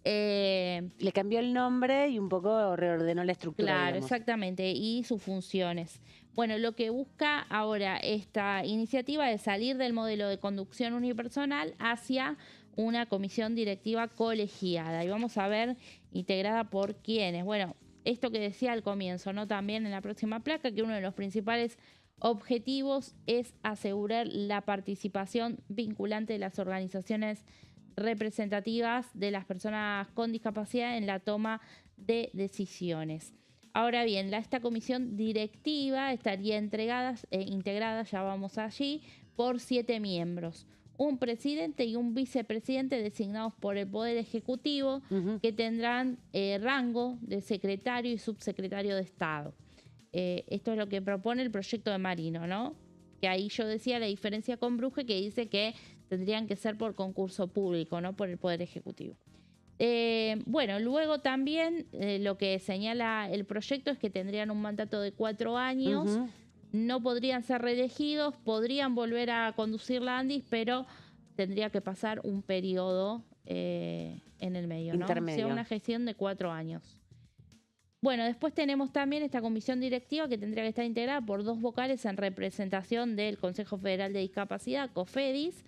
Le cambió el nombre y un poco reordenó la estructura. Claro, digamos. exactamente, y sus funciones. Bueno, lo que busca ahora esta iniciativa es salir del modelo de conducción unipersonal hacia una comisión directiva colegiada. Y vamos a ver integrada por quiénes. Bueno, esto que decía al comienzo, ¿no?, también en la próxima placa, que uno de los principales objetivos es asegurar la participación vinculante de las organizaciones representativas de las personas con discapacidad en la toma de decisiones. Ahora bien, esta comisión directiva estaría integrada, ya vamos allí, por 7 miembros. Un presidente y un vicepresidente designados por el Poder Ejecutivo, que tendrán rango de secretario y subsecretario de Estado. Esto es lo que propone el proyecto de Marino, ¿no? Que ahí yo decía la diferencia con Bruje, que dice que tendrían que ser por concurso público, no por el Poder Ejecutivo. Bueno, luego también lo que señala el proyecto es que tendrían un mandato de 4 años, no podrían ser reelegidos, podrían volver a conducir la ANDIS, pero tendría que pasar un periodo en el medio, ¿no? Intermedio. O sea, una gestión de 4 años. Bueno, después tenemos también esta comisión directiva que tendría que estar integrada por 2 vocales en representación del Consejo Federal de Discapacidad, COFEDIS,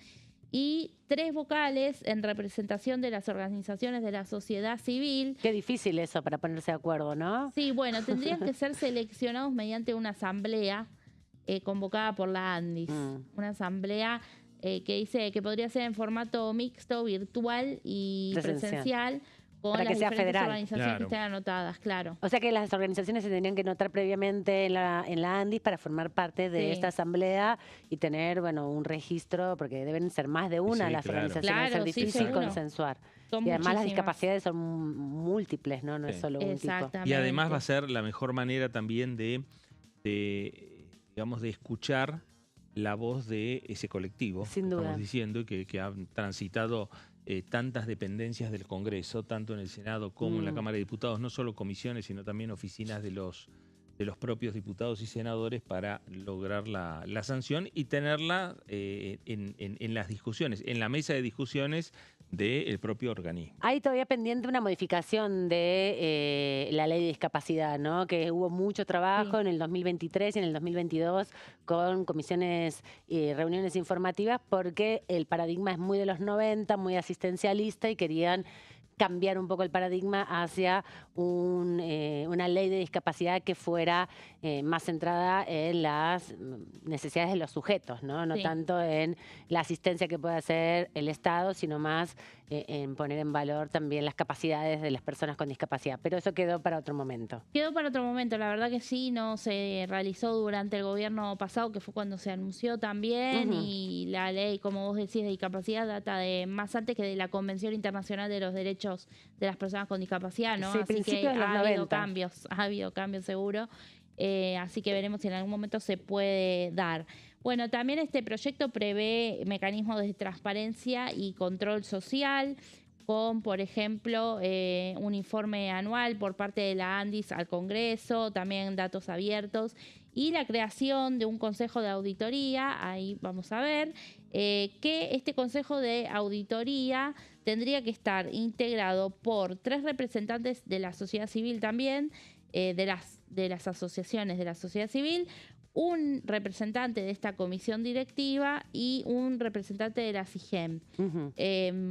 y 3 vocales en representación de las organizaciones de la sociedad civil. Qué difícil eso para ponerse de acuerdo, ¿no? Sí, bueno, tendrían que ser seleccionados mediante una asamblea convocada por la ANDIS. Una asamblea que dice que podría ser en formato mixto, virtual y presencial con para las que sea diferentes federal. organizaciones que estén anotadas, claro. O sea que las organizaciones se tendrían que notar previamente en la ANDIS para formar parte de esta asamblea y tener, bueno, un registro, porque deben ser más de una las organizaciones, es difícil consensuar. Y además las discapacidades son múltiples, ¿no? No es solo un tipo. Y además va a ser la mejor manera también de digamos, de escuchar la voz de ese colectivo, Sin duda. estamos diciendo, que han transitado tantas dependencias del Congreso, tanto en el Senado como en la Cámara de Diputados, no solo comisiones, sino también oficinas de los propios diputados y senadores para lograr la sanción y tenerla en las discusiones, en la mesa de discusiones del propio organismo. Hay todavía pendiente una modificación de la ley de discapacidad, ¿no? Que hubo mucho trabajo en el 2023 y en el 2022 con comisiones y reuniones informativas porque el paradigma es muy de los 90, muy asistencialista y querían cambiar un poco el paradigma hacia una ley de discapacidad que fuera más centrada en las necesidades de los sujetos, ¿no? No tanto en la asistencia que puede hacer el Estado, sino más en poner en valor también las capacidades de las personas con discapacidad. Pero eso quedó para otro momento. Quedó para otro momento, la verdad que sí, no se realizó durante el gobierno pasado, que fue cuando se anunció también, y la ley, como vos decís, de discapacidad data de más antes que de la Convención Internacional de los Derechos de las Personas con Discapacidad, ¿no? Sí, así que ha habido cambios seguro, así que veremos si en algún momento se puede dar. Bueno, también este proyecto prevé mecanismos de transparencia y control social, con, por ejemplo, un informe anual por parte de la ANDIS al Congreso, también datos abiertos, y la creación de un consejo de auditoría. Ahí vamos a ver que este consejo de auditoría tendría que estar integrado por 3 representantes de la sociedad civil también, de las asociaciones de la sociedad civil, un representante de esta comisión directiva y un representante de la CIGEM.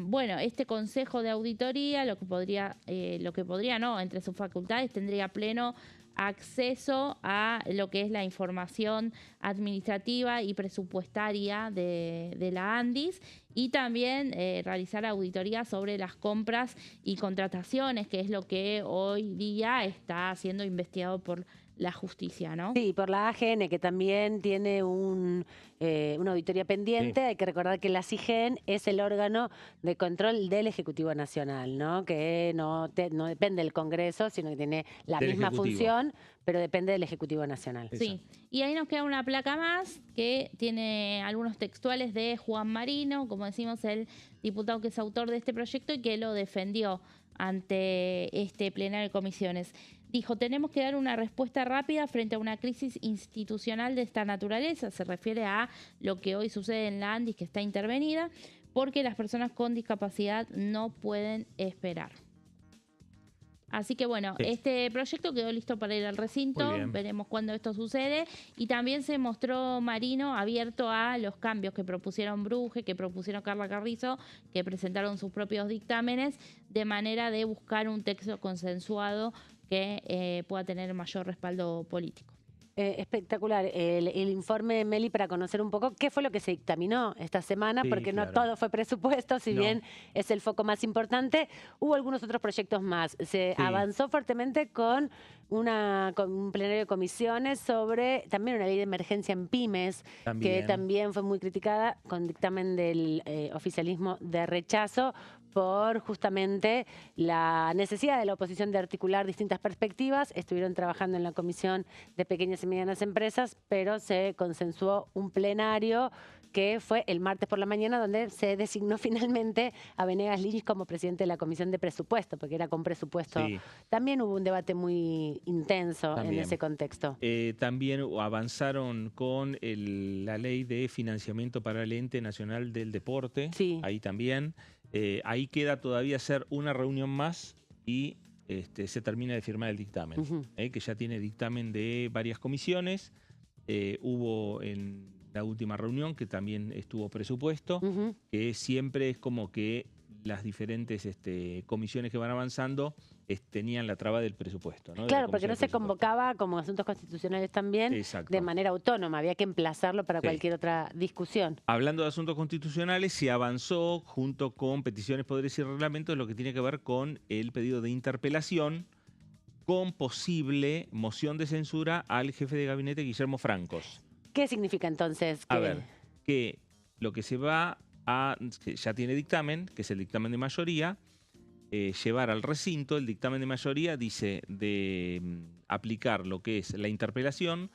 Bueno, este consejo de auditoría, lo que podría no, entre sus facultades, tendría pleno acceso a lo que es la información administrativa y presupuestaria de la ANDIS, y también realizar auditoría sobre las compras y contrataciones, que es lo que hoy día está siendo investigado por la justicia, ¿no? Sí, por la AGN, que también tiene una auditoría pendiente. Hay que recordar que la CIGEN es el órgano de control del Ejecutivo Nacional, ¿no? Que no depende del Congreso, sino que tiene la misma función, pero depende del Ejecutivo Nacional. Sí, y ahí nos queda una placa más que tiene algunos textuales de Juan Marino, como decimos, el diputado que es autor de este proyecto y que lo defendió ante este plenario de comisiones. Dijo, tenemos que dar una respuesta rápida frente a una crisis institucional de esta naturaleza. Se refiere a lo que hoy sucede en la ANDIS, que está intervenida, porque las personas con discapacidad no pueden esperar. Así que bueno, este proyecto quedó listo para ir al recinto, veremos cuándo esto sucede. Y también se mostró Marino abierto a los cambios que propusieron Bruje, que propusieron Carla Carrizo, que presentaron sus propios dictámenes, de manera de buscar un texto consensuado que pueda tener mayor respaldo político. Espectacular el informe, Meli, para conocer un poco qué fue lo que se dictaminó esta semana, porque no todo fue presupuesto, si bien es el foco más importante, hubo algunos otros proyectos más. Se avanzó fuertemente con un plenario de comisiones sobre también una ley de emergencia en pymes, que también fue muy criticada, con dictamen del oficialismo de rechazo, por justamente la necesidad de la oposición de articular distintas perspectivas. Estuvieron trabajando en la Comisión de Pequeñas y Medianas Empresas, pero se consensuó un plenario que fue el martes por la mañana, donde se designó finalmente a Venegas Lynch como presidente de la Comisión de Presupuesto, porque era con presupuesto. También hubo un debate muy intenso en ese contexto. También avanzaron con la ley de financiamiento para el Ente Nacional del Deporte. Ahí también. Ahí queda todavía hacer una reunión más y se termina de firmar el dictamen, que ya tiene dictamen de varias comisiones. Hubo en la última reunión que también estuvo presupuesto, que siempre es como que las diferentes comisiones que van avanzando tenían la traba del presupuesto, ¿no? Claro, porque no se convocaba como asuntos constitucionales también de manera autónoma, había que emplazarlo para cualquier otra discusión. Hablando de asuntos constitucionales, se avanzó junto con peticiones, poderes y reglamentos lo que tiene que ver con el pedido de interpelación con posible moción de censura al jefe de gabinete, Guillermo Francos. ¿Qué significa entonces? A ver, que lo que se va que ya tiene dictamen, que es el dictamen de mayoría, llevar al recinto. El dictamen de mayoría dice de aplicar lo que es la interpelación,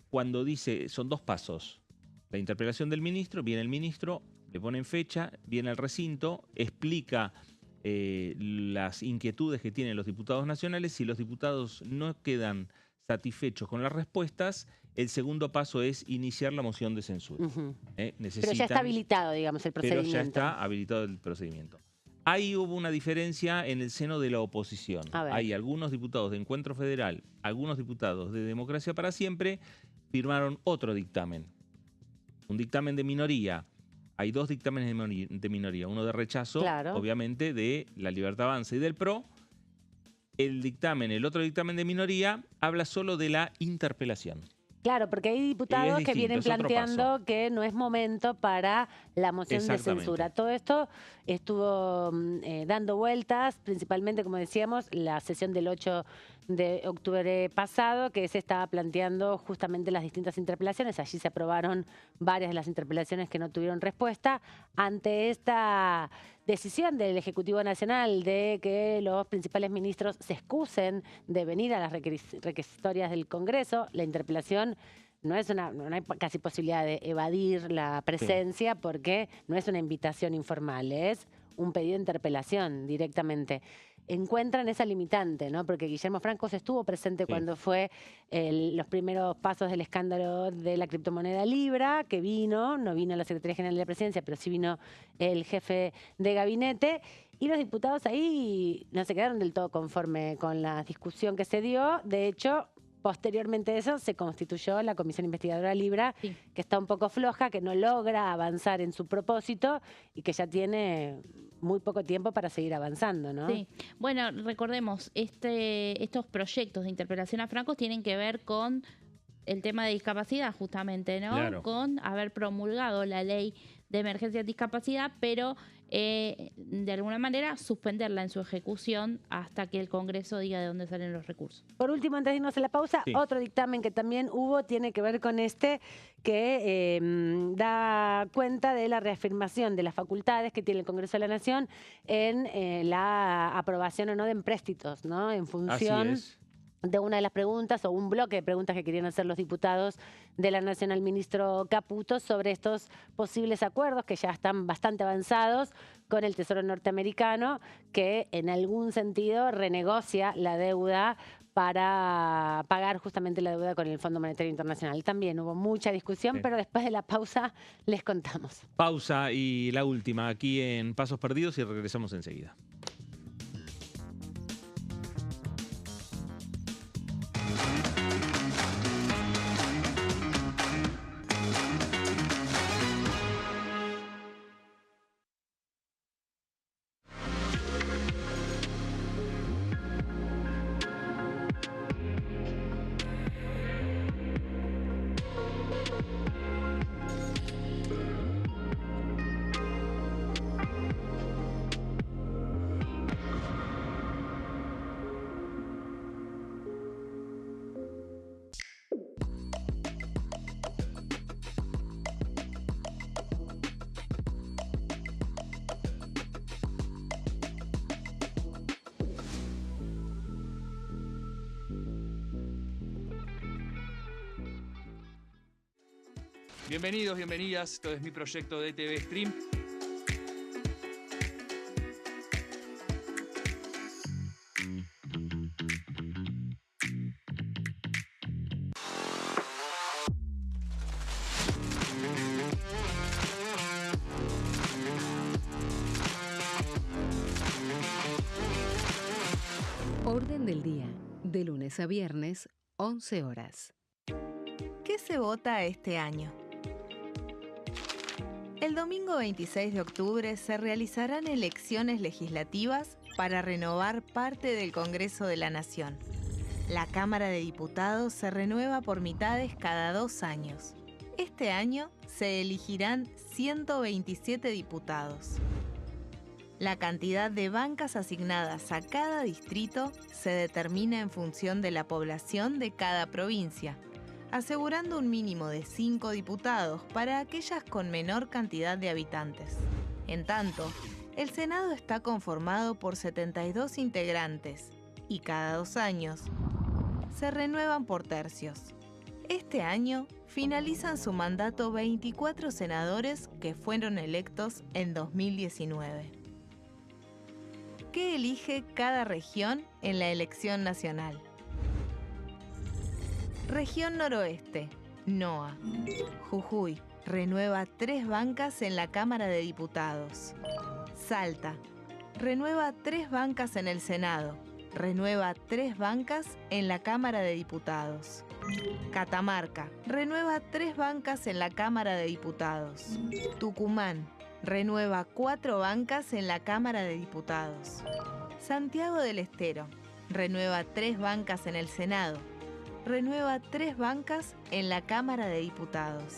cuando dice, son 2 pasos. La interpelación del ministro, viene el ministro, le ponen fecha, viene al recinto, explica las inquietudes que tienen los diputados nacionales. Si los diputados no quedan satisfechos con las respuestas, el segundo paso es iniciar la moción de censura. Pero ya está habilitado, digamos, el procedimiento. Pero ya está habilitado el procedimiento. Ahí hubo una diferencia en el seno de la oposición. Hay algunos diputados de Encuentro Federal, algunos diputados de Democracia para Siempre, firmaron otro dictamen. Un dictamen de minoría. Hay 2 dictámenes de minoría. Uno de rechazo, obviamente, de La Libertad Avanza y del PRO. El otro dictamen de minoría habla solo de la interpelación. Claro, porque hay diputados que vienen planteando que no es momento para la moción de censura. Todo esto estuvo dando vueltas, principalmente, como decíamos, la sesión del 8 de octubre pasado, que se estaba planteando justamente las distintas interpelaciones. Allí se aprobaron varias de las interpelaciones que no tuvieron respuesta. Ante esta decisión del Ejecutivo Nacional de que los principales ministros se excusen de venir a las requisitorias del Congreso, la interpelación no hay casi posibilidad de evadir la presencia porque no es una invitación informal, es un pedido de interpelación directamente. Encuentran esa limitante, ¿no? Porque Guillermo Francos estuvo presente cuando fue los primeros pasos del escándalo de la criptomoneda Libra, que no vino la Secretaría General de la Presidencia, pero sí vino el jefe de gabinete, y los diputados ahí no se quedaron del todo conforme con la discusión que se dio. De hecho, posteriormente a eso se constituyó la Comisión Investigadora Libra, que está un poco floja, que no logra avanzar en su propósito y que ya tiene muy poco tiempo para seguir avanzando, ¿no? Sí. Bueno, recordemos, estos proyectos de interpelación a Francos tienen que ver con el tema de discapacidad, justamente, ¿no? Claro. Con haber promulgado la ley de emergencia de discapacidad, pero de alguna manera suspenderla en su ejecución hasta que el Congreso diga de dónde salen los recursos. Por último, antes de irnos a la pausa, otro dictamen que también hubo tiene que ver con que da cuenta de la reafirmación de las facultades que tiene el Congreso de la Nación en la aprobación o no de empréstitos, ¿no? En función de una de las preguntas o un bloque de preguntas que querían hacer los diputados de la Nación al ministro Caputo sobre estos posibles acuerdos que ya están bastante avanzados con el Tesoro norteamericano, que en algún sentido renegocia la deuda para pagar justamente la deuda con el Fondo Monetario Internacional. También hubo mucha discusión, pero después de la pausa les contamos. Pausa y la última aquí en Pasos Perdidos y regresamos enseguida. Bienvenidos, bienvenidas. Esto es mi proyecto de TV Stream. Orden del día, de lunes a viernes, 11 horas. ¿Qué se vota este año? El domingo 26 de octubre se realizarán elecciones legislativas para renovar parte del Congreso de la Nación. La Cámara de Diputados se renueva por mitades cada 2 años. Este año se elegirán 127 diputados. La cantidad de bancas asignadas a cada distrito se determina en función de la población de cada provincia, asegurando un mínimo de 5 diputados para aquellas con menor cantidad de habitantes. En tanto, el Senado está conformado por 72 integrantes y cada 2 años se renuevan por tercios. Este año finalizan su mandato 24 senadores que fueron electos en 2019. ¿Qué elige cada región en la elección nacional? Región Noroeste, NOA. Jujuy renueva 3 bancas en la Cámara de Diputados. Salta renueva 3 bancas en el Senado. Renueva 3 bancas en la Cámara de Diputados. Catamarca renueva 3 bancas en la Cámara de Diputados. Tucumán renueva 4 bancas en la Cámara de Diputados. Santiago del Estero renueva 3 bancas en el Senado. Renueva 3 bancas en la Cámara de Diputados.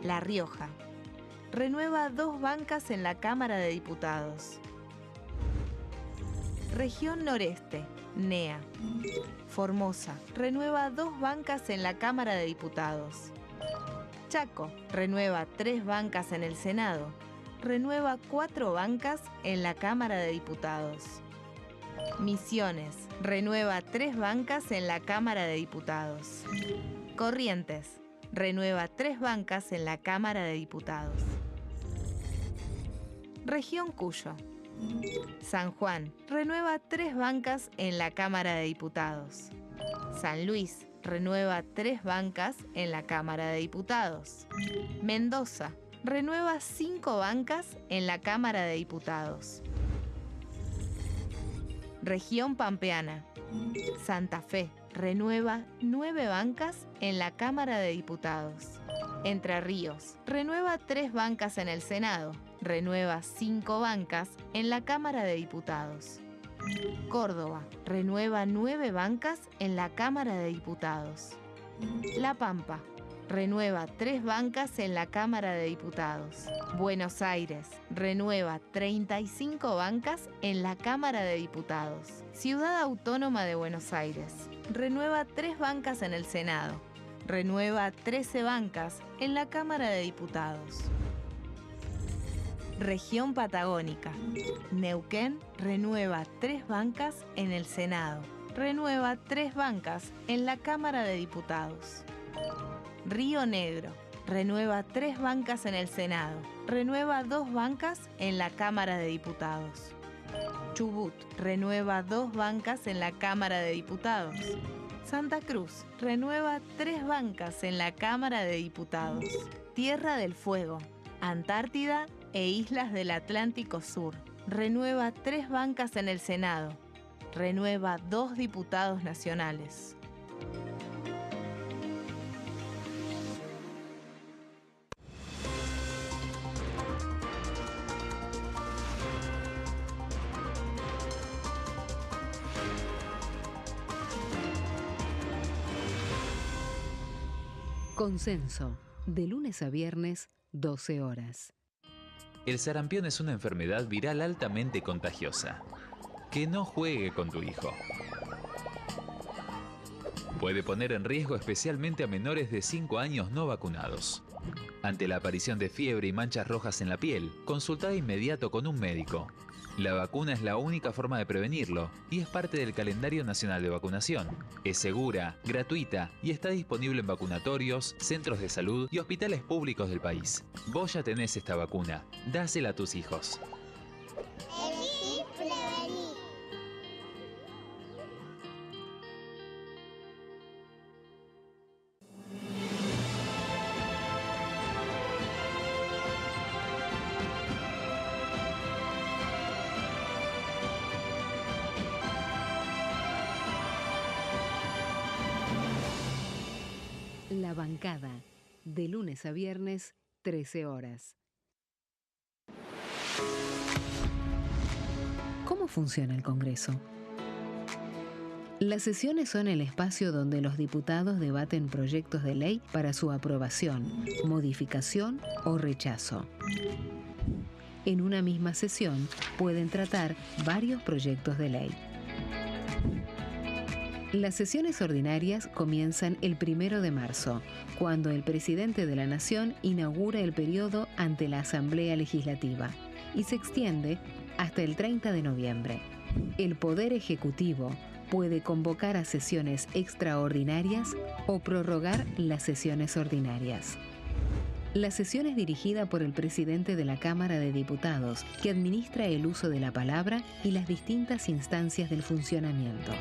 La Rioja renueva 2 bancas en la Cámara de Diputados. Región Noreste, NEA. Formosa renueva 2 bancas en la Cámara de Diputados. Chaco renueva 3 bancas en el Senado. Renueva 4 bancas en la Cámara de Diputados. Misiones renueva 3 bancas en la Cámara de Diputados. Corrientes renueva 3 bancas en la Cámara de Diputados. Región Cuyo. San Juan renueva 3 bancas en la Cámara de Diputados. San Luis renueva 3 bancas en la Cámara de Diputados. Mendoza renueva 5 bancas en la Cámara de Diputados. Región Pampeana. Santa Fe renueva 9 bancas en la Cámara de Diputados. Entre Ríos renueva 3 bancas en el Senado. Renueva 5 bancas en la Cámara de Diputados. Córdoba renueva 9 bancas en la Cámara de Diputados. La Pampa renueva 3 bancas en la Cámara de Diputados. Buenos Aires renueva 35 bancas en la Cámara de Diputados. Ciudad Autónoma de Buenos Aires renueva 3 bancas en el Senado. Renueva 13 bancas en la Cámara de Diputados. Región Patagónica. Neuquén renueva 3 bancas en el Senado. Renueva 3 bancas en la Cámara de Diputados. Río Negro renueva 3 bancas en el Senado. Renueva 2 bancas en la Cámara de Diputados. Chubut renueva 2 bancas en la Cámara de Diputados. Santa Cruz renueva 3 bancas en la Cámara de Diputados. Tierra del Fuego, Antártida e Islas del Atlántico Sur renueva 3 bancas en el Senado. Renueva 2 diputados nacionales. Consenso, de lunes a viernes, 12 horas. El sarampión es una enfermedad viral altamente contagiosa. Que no juegue con tu hijo. Puede poner en riesgo especialmente a menores de 5 años no vacunados. Ante la aparición de fiebre y manchas rojas en la piel, consulta de inmediato con un médico. La vacuna es la única forma de prevenirlo y es parte del calendario nacional de vacunación. Es segura, gratuita y está disponible en vacunatorios, centros de salud y hospitales públicos del país. Vos ya tenés esta vacuna. Dásela a tus hijos. Elegí prevenir. Bancada, de lunes a viernes, 13 horas. ¿Cómo funciona el Congreso? Las sesiones son el espacio donde los diputados debaten proyectos de ley para su aprobación, modificación o rechazo. En una misma sesión pueden tratar varios proyectos de ley. Las sesiones ordinarias comienzan el 1 de marzo, cuando el presidente de la Nación inaugura el periodo ante la Asamblea Legislativa y se extiende hasta el 30 de noviembre. El Poder Ejecutivo puede convocar a sesiones extraordinarias o prorrogar las sesiones ordinarias. La sesión es dirigida por el presidente de la Cámara de Diputados, que administra el uso de la palabra y las distintas instancias del funcionamiento.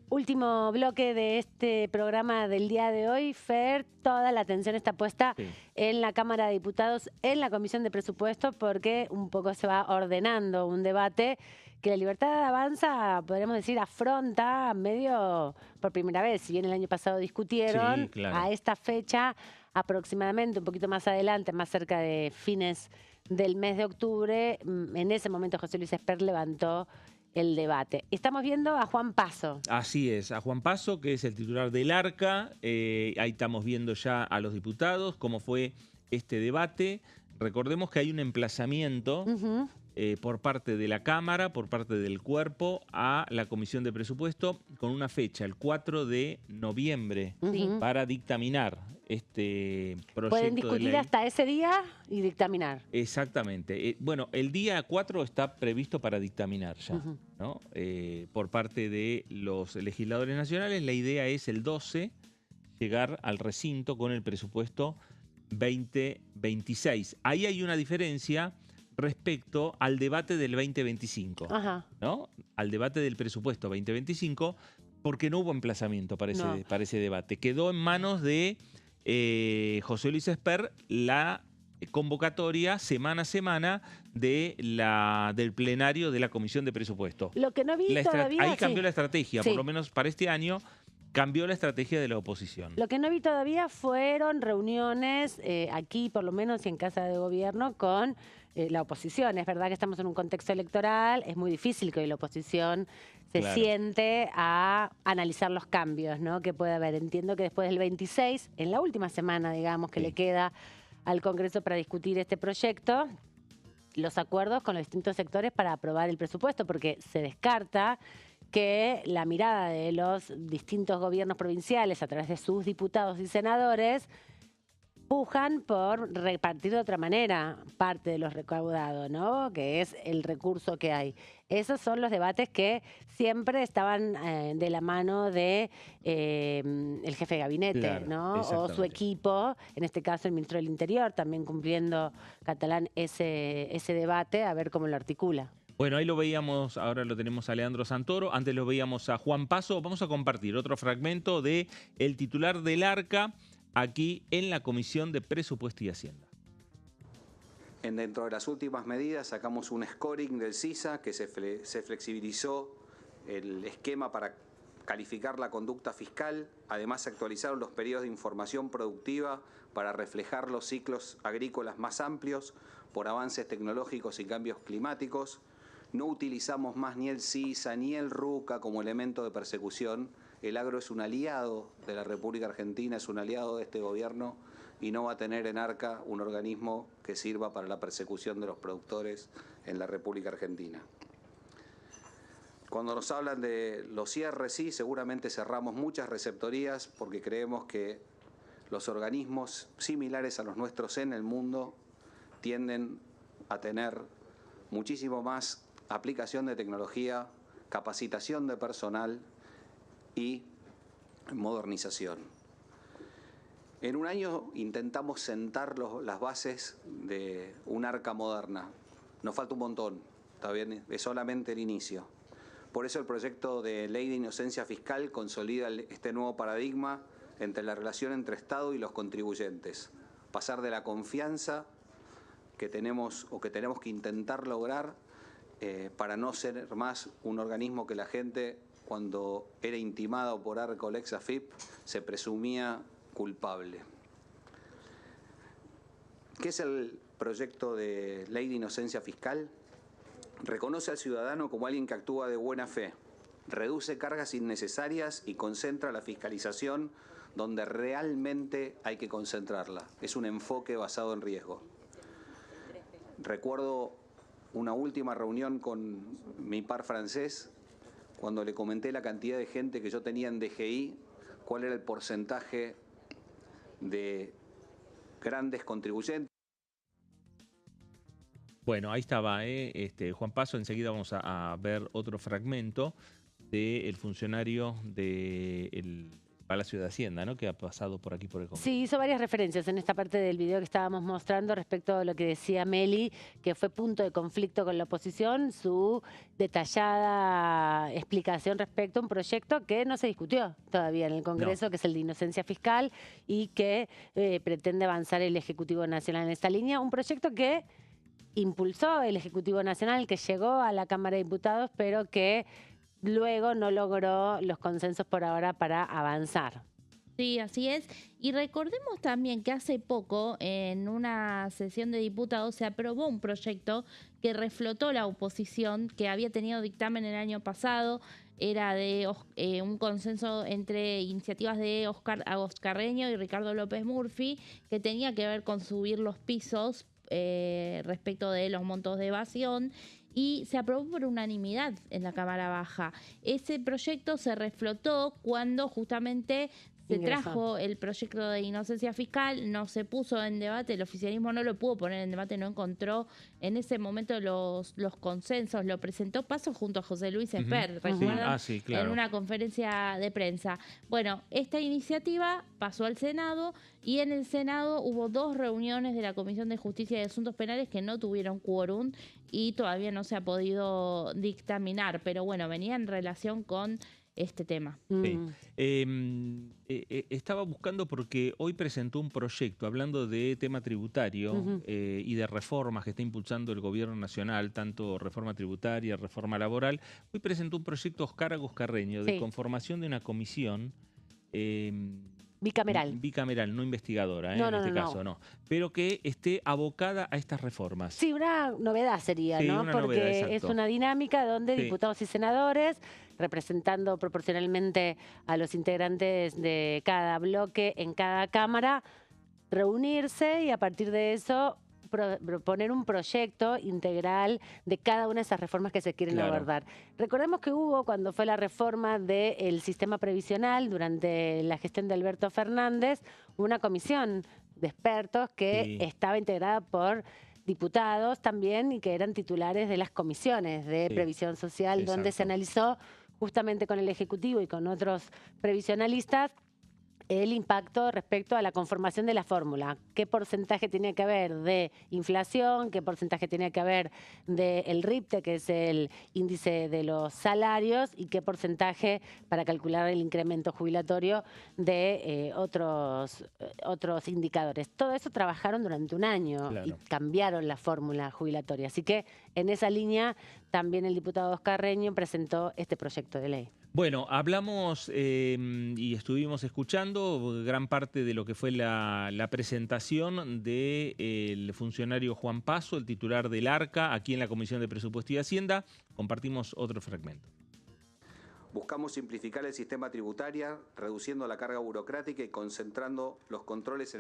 Último bloque de este programa del día de hoy, Fer. Toda la atención está puesta en la Cámara de Diputados, en la Comisión de Presupuesto, porque un poco se va ordenando un debate que la Libertad Avanza, podríamos decir, afronta medio por primera vez. Si bien el año pasado discutieron, a esta fecha, aproximadamente un poquito más adelante, más cerca de fines del mes de octubre, en ese momento José Luis Esper levantó el debate. Estamos viendo a Juan Paso. Así es, a Juan Paso, que es el titular del ARCA. Ahí estamos viendo ya a los diputados, cómo fue este debate. Recordemos que hay un emplazamiento por parte de la Cámara, por parte del cuerpo, a la Comisión de Presupuesto, con una fecha, el 4 de noviembre, para dictaminar este proyecto. Pueden discutir hasta ese día y dictaminar. Exactamente. Bueno, el día 4 está previsto para dictaminar ya, ¿no? Por parte de los legisladores nacionales. La idea es el 12 llegar al recinto con el presupuesto 2026. Ahí hay una diferencia respecto al debate del 2025, ¿no? Al debate del presupuesto 2025, porque no hubo emplazamiento para ese debate. Quedó en manos de José Luis Esper la convocatoria semana a semana del plenario de la Comisión de Presupuesto. Lo que no vi todavía... Ahí cambió la estrategia, por lo menos para este año, cambió la estrategia de la oposición. Lo que no vi todavía fueron reuniones aquí, por lo menos, y en Casa de Gobierno, con la oposición. Es verdad que estamos en un contexto electoral, es muy difícil que hoy la oposición se siente a analizar los cambios, ¿no?, que puede haber. Entiendo que después del 26, en la última semana, digamos, que le queda al Congreso para discutir este proyecto, los acuerdos con los distintos sectores para aprobar el presupuesto, porque se descarta que la mirada de los distintos gobiernos provinciales a través de sus diputados y senadores pujan por repartir de otra manera parte de los recaudados, ¿no?, que es el recurso que hay. Esos son los debates que siempre estaban de la mano de el jefe de gabinete, ¿no?, o su equipo, en este caso el ministro del Interior, también cumpliendo Catalán ese debate, a ver cómo lo articula. Bueno, ahí lo veíamos, ahora lo tenemos a Leandro Santoro, antes lo veíamos a Juan Paso. Vamos a compartir otro fragmento de el titular del ARCA aquí en la Comisión de Presupuesto y Hacienda. Dentro de las últimas medidas sacamos un scoring del CISA que se flexibilizó el esquema para calificar la conducta fiscal. Además, se actualizaron los periodos de información productiva para reflejar los ciclos agrícolas más amplios por avances tecnológicos y cambios climáticos. No utilizamos más ni el CISA ni el RUCA como elemento de persecución. El agro es un aliado de la República Argentina, es un aliado de este gobierno y no va a tener en ARCA un organismo que sirva para la persecución de los productores en la República Argentina. Cuando nos hablan de los cierres, sí, seguramente cerramos muchas receptorías porque creemos que los organismos similares a los nuestros en el mundo tienden a tener muchísimo más aplicación de tecnología, capacitación de personal y modernización. En un año intentamos sentar las bases de un ARCA moderna. Nos falta un montón, ¿está bien? Es solamente el inicio. Por eso el proyecto de ley de inocencia fiscal consolida este nuevo paradigma entre la relación entre Estado y los contribuyentes. Pasar de la confianza que tenemos que intentar lograr para no ser más un organismo que la gente, cuando era intimado por ARCA o Lex AFIP, se presumía culpable. ¿Qué es el proyecto de ley de inocencia fiscal? Reconoce al ciudadano como alguien que actúa de buena fe, reduce cargas innecesarias y concentra la fiscalización donde realmente hay que concentrarla. Es un enfoque basado en riesgo. Recuerdo una última reunión con mi par francés, cuando le comenté la cantidad de gente que yo tenía en DGI, cuál era el porcentaje de grandes contribuyentes. Bueno, ahí estaba, Juan Paso. Enseguida vamos a ver otro fragmento del funcionario del Palacio de Hacienda, ¿no?, que ha pasado por aquí por el Congreso. Sí, hizo varias referencias en esta parte del video que estábamos mostrando respecto a lo que decía Meli, que fue punto de conflicto con la oposición, su detallada explicación respecto a un proyecto que no se discutió todavía en el Congreso, que es el de inocencia fiscal y que pretende avanzar el Ejecutivo Nacional en esta línea. Un proyecto que impulsó el Ejecutivo Nacional, que llegó a la Cámara de Diputados, pero que luego no logró los consensos por ahora para avanzar. Sí, así es. Y recordemos también que hace poco, en una sesión de diputados, se aprobó un proyecto que reflotó la oposición, que había tenido dictamen el año pasado. Era de un consenso entre iniciativas de Oscar Carreño y Ricardo López Murphy, que tenía que ver con subir los pisos respecto de los montos de evasión, y se aprobó por unanimidad en la Cámara Baja. Ese proyecto se reflotó cuando justamente se trajo el proyecto de inocencia fiscal, no se puso en debate, el oficialismo no lo pudo poner en debate, no encontró en ese momento los consensos, lo presentó Paso junto a José Luis Esper, ¿recuerdan? Sí, claro. En una conferencia de prensa. Bueno, esta iniciativa pasó al Senado y en el Senado hubo 2 reuniones de la Comisión de Justicia y Asuntos Penales que no tuvieron quórum y todavía no se ha podido dictaminar, pero bueno, venía en relación con este tema. Sí. Estaba buscando porque hoy presentó un proyecto hablando de tema tributario y de reformas que está impulsando el gobierno nacional, tanto reforma tributaria, reforma laboral. Hoy presentó un proyecto Oscar Carreño de conformación de una comisión bicameral, no investigadora, en este caso, no. Pero que esté abocada a estas reformas. Sí, una novedad sería, sí, ¿no? Porque es una dinámica donde diputados y senadores, representando proporcionalmente a los integrantes de cada bloque en cada cámara, reunirse y a partir de eso proponer un proyecto integral de cada una de esas reformas que se quieren abordar. Recordemos que hubo, cuando fue la reforma del sistema previsional durante la gestión de Alberto Fernández, una comisión de expertos que estaba integrada por diputados también y que eran titulares de las comisiones de previsión social, donde se analizó justamente con el Ejecutivo y con otros previsionalistas el impacto respecto a la conformación de la fórmula. ¿Qué porcentaje tenía que haber de inflación? ¿Qué porcentaje tenía que haber del RIPTE, que es el índice de los salarios? ¿Y qué porcentaje para calcular el incremento jubilatorio de otros indicadores? Todo eso trabajaron durante un año y cambiaron la fórmula jubilatoria. Así que en esa línea también el diputado Oscar Carreño presentó este proyecto de ley. Bueno, hablamos y estuvimos escuchando gran parte de lo que fue la presentación del funcionario Juan Paso, el titular del ARCA, aquí en la Comisión de Presupuesto y Hacienda. Compartimos otro fragmento. Buscamos simplificar el sistema tributario, reduciendo la carga burocrática y concentrando los controles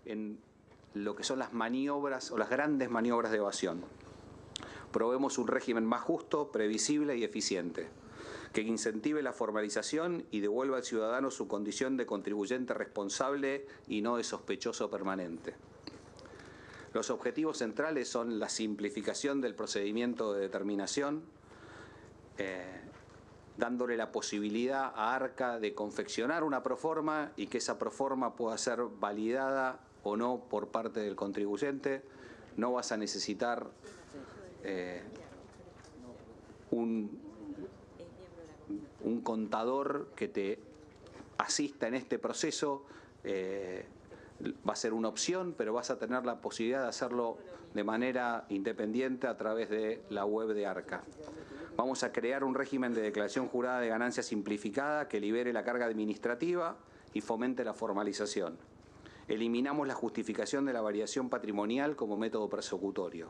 en lo que son las maniobras o las grandes maniobras de evasión. Promovemos un régimen más justo, previsible y eficiente, que incentive la formalización y devuelva al ciudadano su condición de contribuyente responsable y no de sospechoso permanente. Los objetivos centrales son la simplificación del procedimiento de determinación, dándole la posibilidad a ARCA de confeccionar una proforma y que esa proforma pueda ser validada o no por parte del contribuyente. No vas a necesitar un contador que te asista en este proceso. Va a ser una opción, pero vas a tener la posibilidad de hacerlo de manera independiente a través de la web de ARCA. Vamos a crear un régimen de declaración jurada de ganancias simplificada que libere la carga administrativa y fomente la formalización. Eliminamos la justificación de la variación patrimonial como método persecutorio.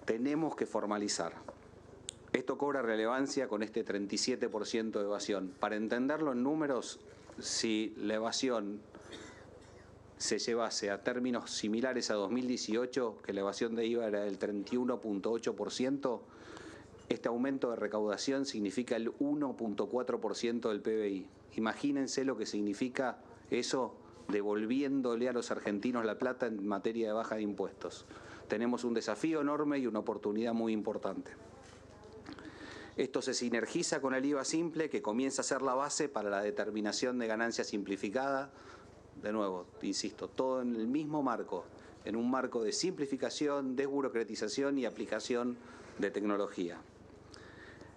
Tenemos que formalizar. Esto cobra relevancia con este 37% de evasión. Para entenderlo en números, si la evasión se llevase a términos similares a 2018, que la evasión de IVA era del 31.8%, este aumento de recaudación significa el 1.4% del PBI. Imagínense lo que significa eso devolviéndole a los argentinos la plata en materia de baja de impuestos. Tenemos un desafío enorme y una oportunidad muy importante. Esto se sinergiza con el IVA simple, que comienza a ser la base para la determinación de ganancia simplificada. De nuevo, insisto, todo en el mismo marco, en un marco de simplificación, desburocratización y aplicación de tecnología.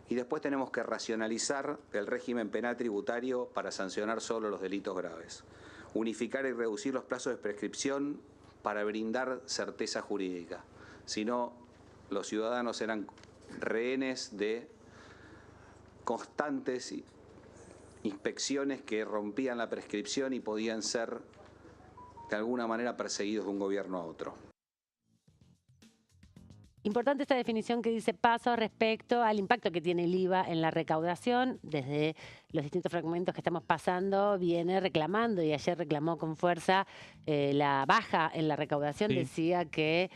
Y después tenemos que racionalizar el régimen penal tributario para sancionar solo los delitos graves. Unificar y reducir los plazos de prescripción para brindar certeza jurídica. Si no, los ciudadanos eran rehenes de constantes inspecciones que rompían la prescripción y podían ser de alguna manera perseguidos de un gobierno a otro. Importante esta definición que dice Paso respecto al impacto que tiene el IVA en la recaudación. Desde los distintos fragmentos que estamos pasando viene reclamando, y ayer reclamó con fuerza la baja en la recaudación. Sí. Decía que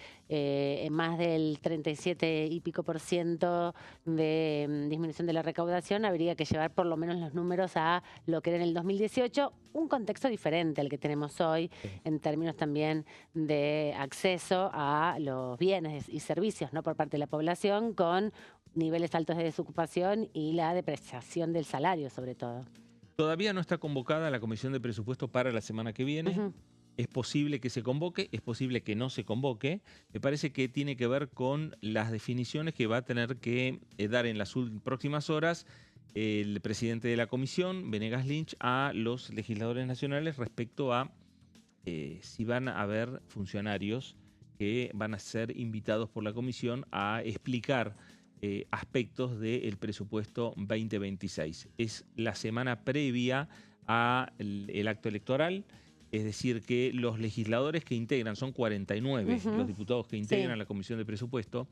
más del 37 y pico % de disminución de la recaudación habría que llevar por lo menos los números a lo que era en el 2018, un contexto diferente al que tenemos hoy, sí, en términos también de acceso a los bienes y servicios, ¿no?, por parte de la población, con niveles altos de desocupación y la depreciación del salario, sobre todo. Todavía no está convocada la Comisión de Presupuesto para la semana que viene. Es posible que se convoque, es posible que no se convoque. Me parece que tiene que ver con las definiciones que va a tener que dar en las próximas horas el presidente de la Comisión, Venegas Lynch, a los legisladores nacionales respecto a si van a haber funcionarios que van a ser invitados por la Comisión a explicar aspectos del presupuesto 2026. Es la semana previa al acto electoral. Es decir, que los legisladores que integran, son 49 los diputados que integran, sí, la Comisión de Presupuesto.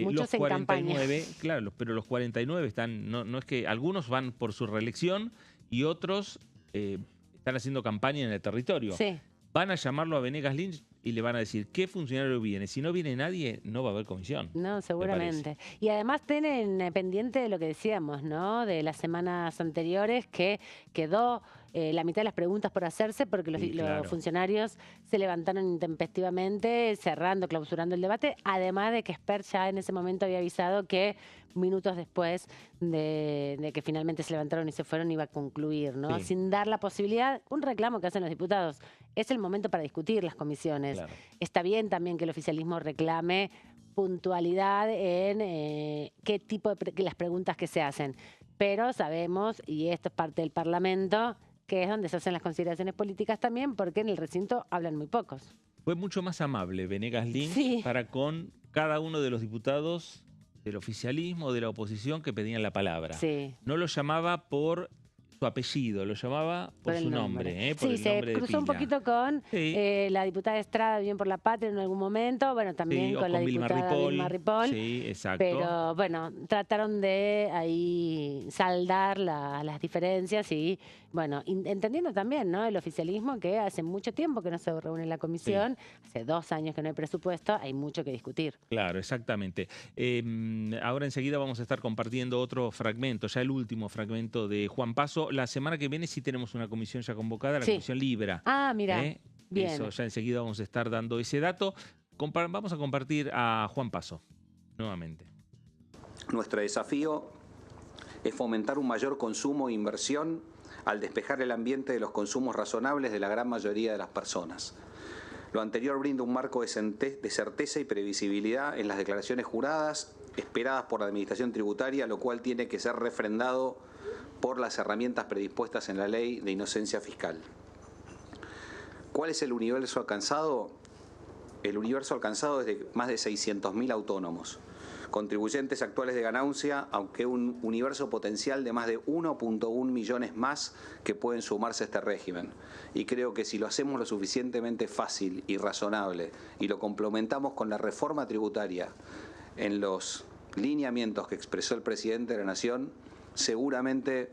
Muchos los 49, en claro, pero los 49 están, no es que algunos van por su reelección y otros están haciendo campaña en el territorio. Sí. Van a llamarlo a Venegas Lynch y le van a decir qué funcionario viene. Si no viene nadie, no va a haber comisión. No, seguramente. Y además tienen pendiente de lo que decíamos, ¿no?, de las semanas anteriores, que quedó la mitad de las preguntas por hacerse porque los funcionarios se levantaron intempestivamente, clausurando el debate, además de que Spert ya en ese momento había avisado que minutos después de que finalmente se levantaron y se fueron iba a concluir, ¿no? Sí. Sin dar la posibilidad, un reclamo que hacen los diputados, es el momento para discutir las comisiones. Claro. Está bien también que el oficialismo reclame puntualidad en qué tipo de las preguntas que se hacen, pero sabemos, y esto es parte del Parlamento, que es donde se hacen las consideraciones políticas también, porque en el recinto hablan muy pocos. Fue mucho más amable Venegas Lynch, sí, para con cada uno de los diputados del oficialismo, de la oposición que pedían la palabra. Sí. No lo llamaba por su apellido, lo llamaba por su nombre. Por sí, el nombre se cruzó un poquito con la diputada Estrada, Bien por la Patria, en algún momento, bueno, también con la diputada Vilma Ripoll. Sí, exacto. Pero bueno, trataron de ahí saldar las diferencias y, bueno, entendiendo también, ¿no?, el oficialismo, que hace mucho tiempo que no se reúne la comisión, hace 2 años que no hay presupuesto, hay mucho que discutir. Claro, exactamente. Ahora enseguida vamos a estar compartiendo otro fragmento, ya el último fragmento de Juan Paso. La semana que viene sí tenemos una comisión ya convocada, la Comisión Libra. Ah, mira, bien. Eso, ya enseguida vamos a estar dando ese dato. Vamos a compartir a Juan Paso, nuevamente. Nuestro desafío es fomentar un mayor consumo e inversión al despejar el ambiente de los consumos razonables de la gran mayoría de las personas. Lo anterior brinda un marco de certeza y previsibilidad en las declaraciones juradas esperadas por la Administración Tributaria, lo cual tiene que ser refrendado por las herramientas predispuestas en la Ley de Inocencia Fiscal. ¿Cuál es el universo alcanzado? El universo alcanzado es de más de 600.000 autónomos, contribuyentes actuales de ganancia, aunque un universo potencial de más de 1.1 millones más que pueden sumarse a este régimen. Y creo que si lo hacemos lo suficientemente fácil y razonable y lo complementamos con la reforma tributaria en los lineamientos que expresó el presidente de la Nación, seguramente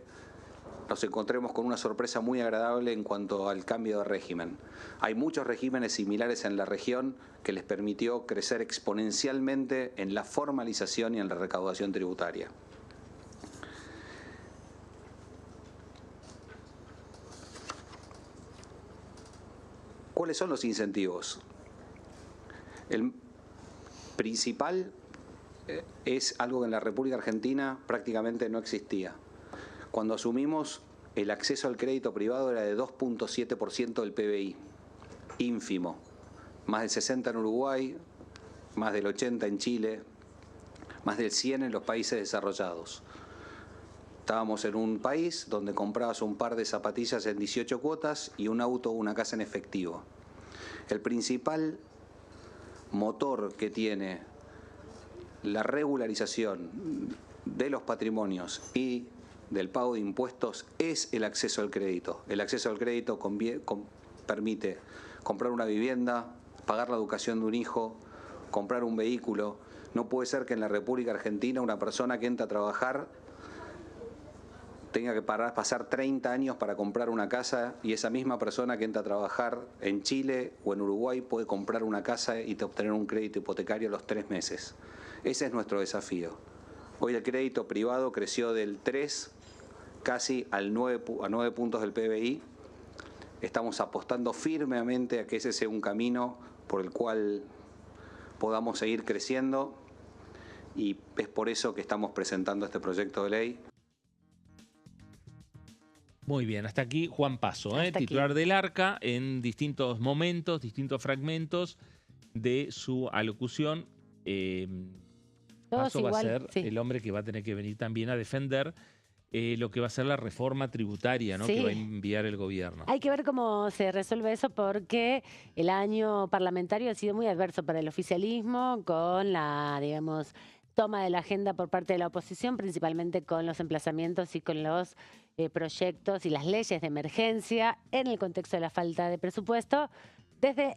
nos encontremos con una sorpresa muy agradable en cuanto al cambio de régimen. Hay muchos regímenes similares en la región que les permitió crecer exponencialmente en la formalización y en la recaudación tributaria. ¿Cuáles son los incentivos? El principal es algo que en la República Argentina prácticamente no existía. Cuando asumimos, el acceso al crédito privado era de 2.7% del PBI, ínfimo. Más del 60% en Uruguay, más del 80% en Chile, más del 100% en los países desarrollados. Estábamos en un país donde comprabas un par de zapatillas en 18 cuotas y un auto o una casa en efectivo. El principal motor que tiene la regularización de los patrimonios y del pago de impuestos es el acceso al crédito. El acceso al crédito permite comprar una vivienda, pagar la educación de un hijo, comprar un vehículo. No puede ser que en la República Argentina una persona que entra a trabajar tenga que pasar 30 años para comprar una casa y esa misma persona que entra a trabajar en Chile o en Uruguay puede comprar una casa y obtener un crédito hipotecario a los 3 meses. Ese es nuestro desafío. Hoy el crédito privado creció del 3 casi a 9 puntos del PBI. Estamos apostando firmemente a que ese sea un camino por el cual podamos seguir creciendo y es por eso que estamos presentando este proyecto de ley. Muy bien, hasta aquí Juan Paso, titular del Arca, en distintos momentos, distintos fragmentos de su alocución. Paso va a ser el hombre que va a tener que venir también a defender lo que va a ser la reforma tributaria, ¿no?, que va a enviar el gobierno. Hay que ver cómo se resuelve eso porque el año parlamentario ha sido muy adverso para el oficialismo con la, digamos, toma de la agenda por parte de la oposición, principalmente con los emplazamientos y con los proyectos y las leyes de emergencia en el contexto de la falta de presupuesto. Desde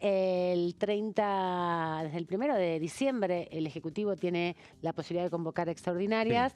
el 1 de diciembre, el Ejecutivo tiene la posibilidad de convocar extraordinarias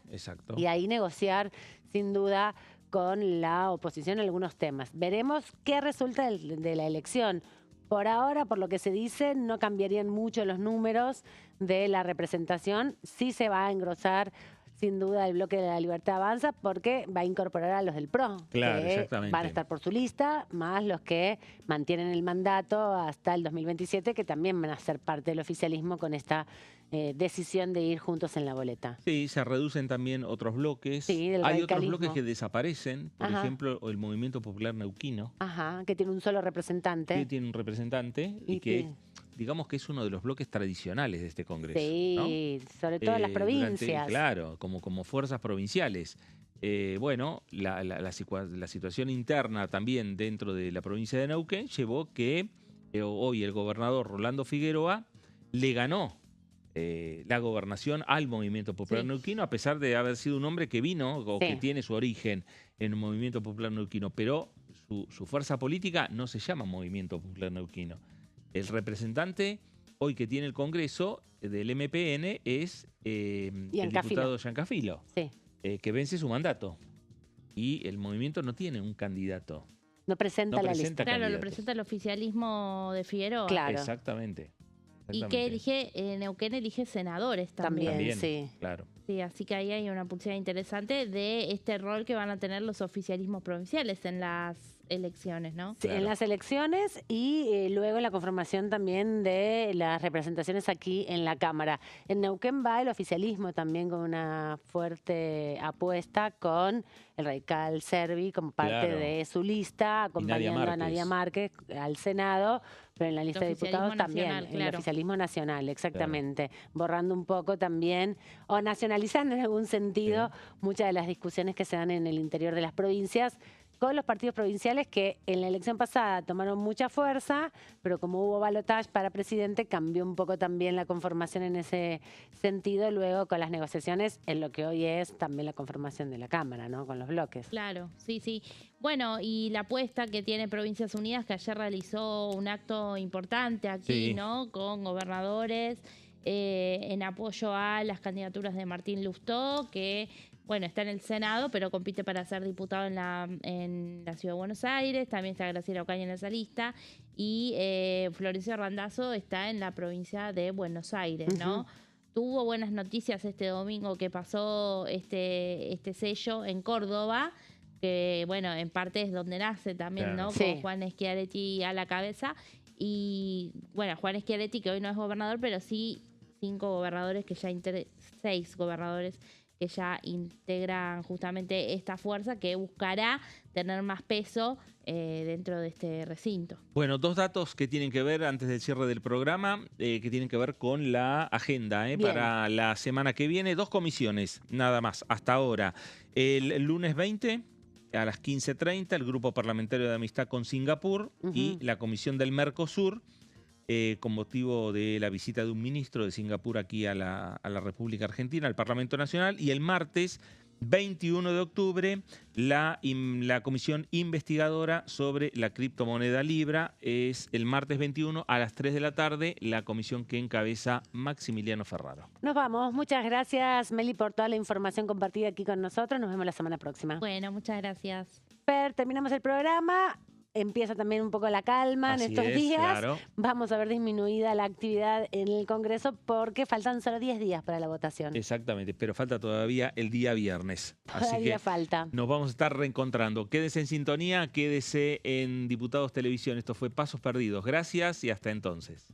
y ahí negociar, sin duda, con la oposición algunos temas. Veremos qué resulta de la elección. Por ahora, por lo que se dice, no cambiarían mucho los números de la representación. Sí se va a engrosar, sin duda, el bloque de la Libertad Avanza porque va a incorporar a los del PRO, claro, que exactamente, van a estar por su lista, más los que mantienen el mandato hasta el 2027, que también van a ser parte del oficialismo con esta decisión de ir juntos en la boleta. Sí, se reducen también otros bloques. Sí, del Hay otros radicalismo. bloques que desaparecen, por ejemplo, el Movimiento Popular Neuquino. Que tiene un solo representante. Que tiene un representante y que, digamos que es uno de los bloques tradicionales de este Congreso. Sí, ¿no? Sobre todo en las provincias. Claro, como fuerzas provinciales. Bueno, la situación interna también dentro de la provincia de Neuquén llevó que hoy el gobernador Rolando Figueroa le ganó la gobernación al Movimiento Popular Neuquino, a pesar de haber sido un hombre que vino o que tiene su origen en el Movimiento Popular Neuquino, pero su fuerza política no se llama Movimiento Popular Neuquino. El representante hoy que tiene el Congreso del MPN es el diputado Giancafilo, que vence su mandato. Y el movimiento no tiene un candidato. No presenta la lista. Claro, lo presenta el oficialismo de Figueroa. Claro. Exactamente. Y que Neuquén elige senadores también. Sí. Claro. Sí, así que ahí hay una pulsera interesante de este rol que van a tener los oficialismos provinciales en las elecciones, ¿no? Sí, en las elecciones y luego en la conformación también de las representaciones aquí en la Cámara. En Neuquén va el oficialismo también con una fuerte apuesta con el radical Servi como parte de su lista, acompañando a Nadia Márquez al Senado, pero en la lista de diputados también, el oficialismo nacional, exactamente, borrando un poco también, o nacionalizando en algún sentido, muchas de las discusiones que se dan en el interior de las provincias, con los partidos provinciales que en la elección pasada tomaron mucha fuerza, pero como hubo balotaje para presidente, cambió un poco también la conformación en ese sentido, luego con las negociaciones en lo que hoy es también la conformación de la Cámara, ¿no? Con los bloques. Claro, sí, sí. Bueno, y la apuesta que tiene Provincias Unidas, que ayer realizó un acto importante aquí, ¿no? Con gobernadores en apoyo a las candidaturas de Martín Lustó, que bueno, está en el Senado, pero compite para ser diputado en la Ciudad de Buenos Aires. También está Graciela Ocaña en esa lista. Y Florencio Randazzo está en la provincia de Buenos Aires, ¿no? Tuvo buenas noticias este domingo que pasó este sello en Córdoba, que bueno, en parte es donde nace también, ¿no? Con Juan Schiaretti a la cabeza. Y bueno, Juan Schiaretti, que hoy no es gobernador, pero sí 6 gobernadores que ya integran justamente esta fuerza que buscará tener más peso dentro de este recinto. Bueno, 2 datos que tienen que ver antes del cierre del programa, que tienen que ver con la agenda para la semana que viene. 2 comisiones, nada más, hasta ahora. El lunes 20, a las 15:30, el Grupo Parlamentario de Amistad con Singapur y la Comisión del Mercosur, con motivo de la visita de un ministro de Singapur aquí a la República Argentina, al Parlamento Nacional. Y el martes 21 de octubre, la comisión investigadora sobre la criptomoneda Libra. Es el martes 21 a las 3 de la tarde, la comisión que encabeza Maximiliano Ferraro. Nos vamos. Muchas gracias, Meli, por toda la información compartida aquí con nosotros. Nos vemos la semana próxima. Bueno, muchas gracias. Terminamos el programa. Empieza también un poco la calma en estos días. Claro. Vamos a ver disminuida la actividad en el Congreso porque faltan solo 10 días para la votación. Exactamente, pero falta todavía el día viernes. Todavía así que falta. Nos vamos a estar reencontrando. Quédese en sintonía, quédese en Diputados Televisión. Esto fue Pasos Perdidos. Gracias y hasta entonces.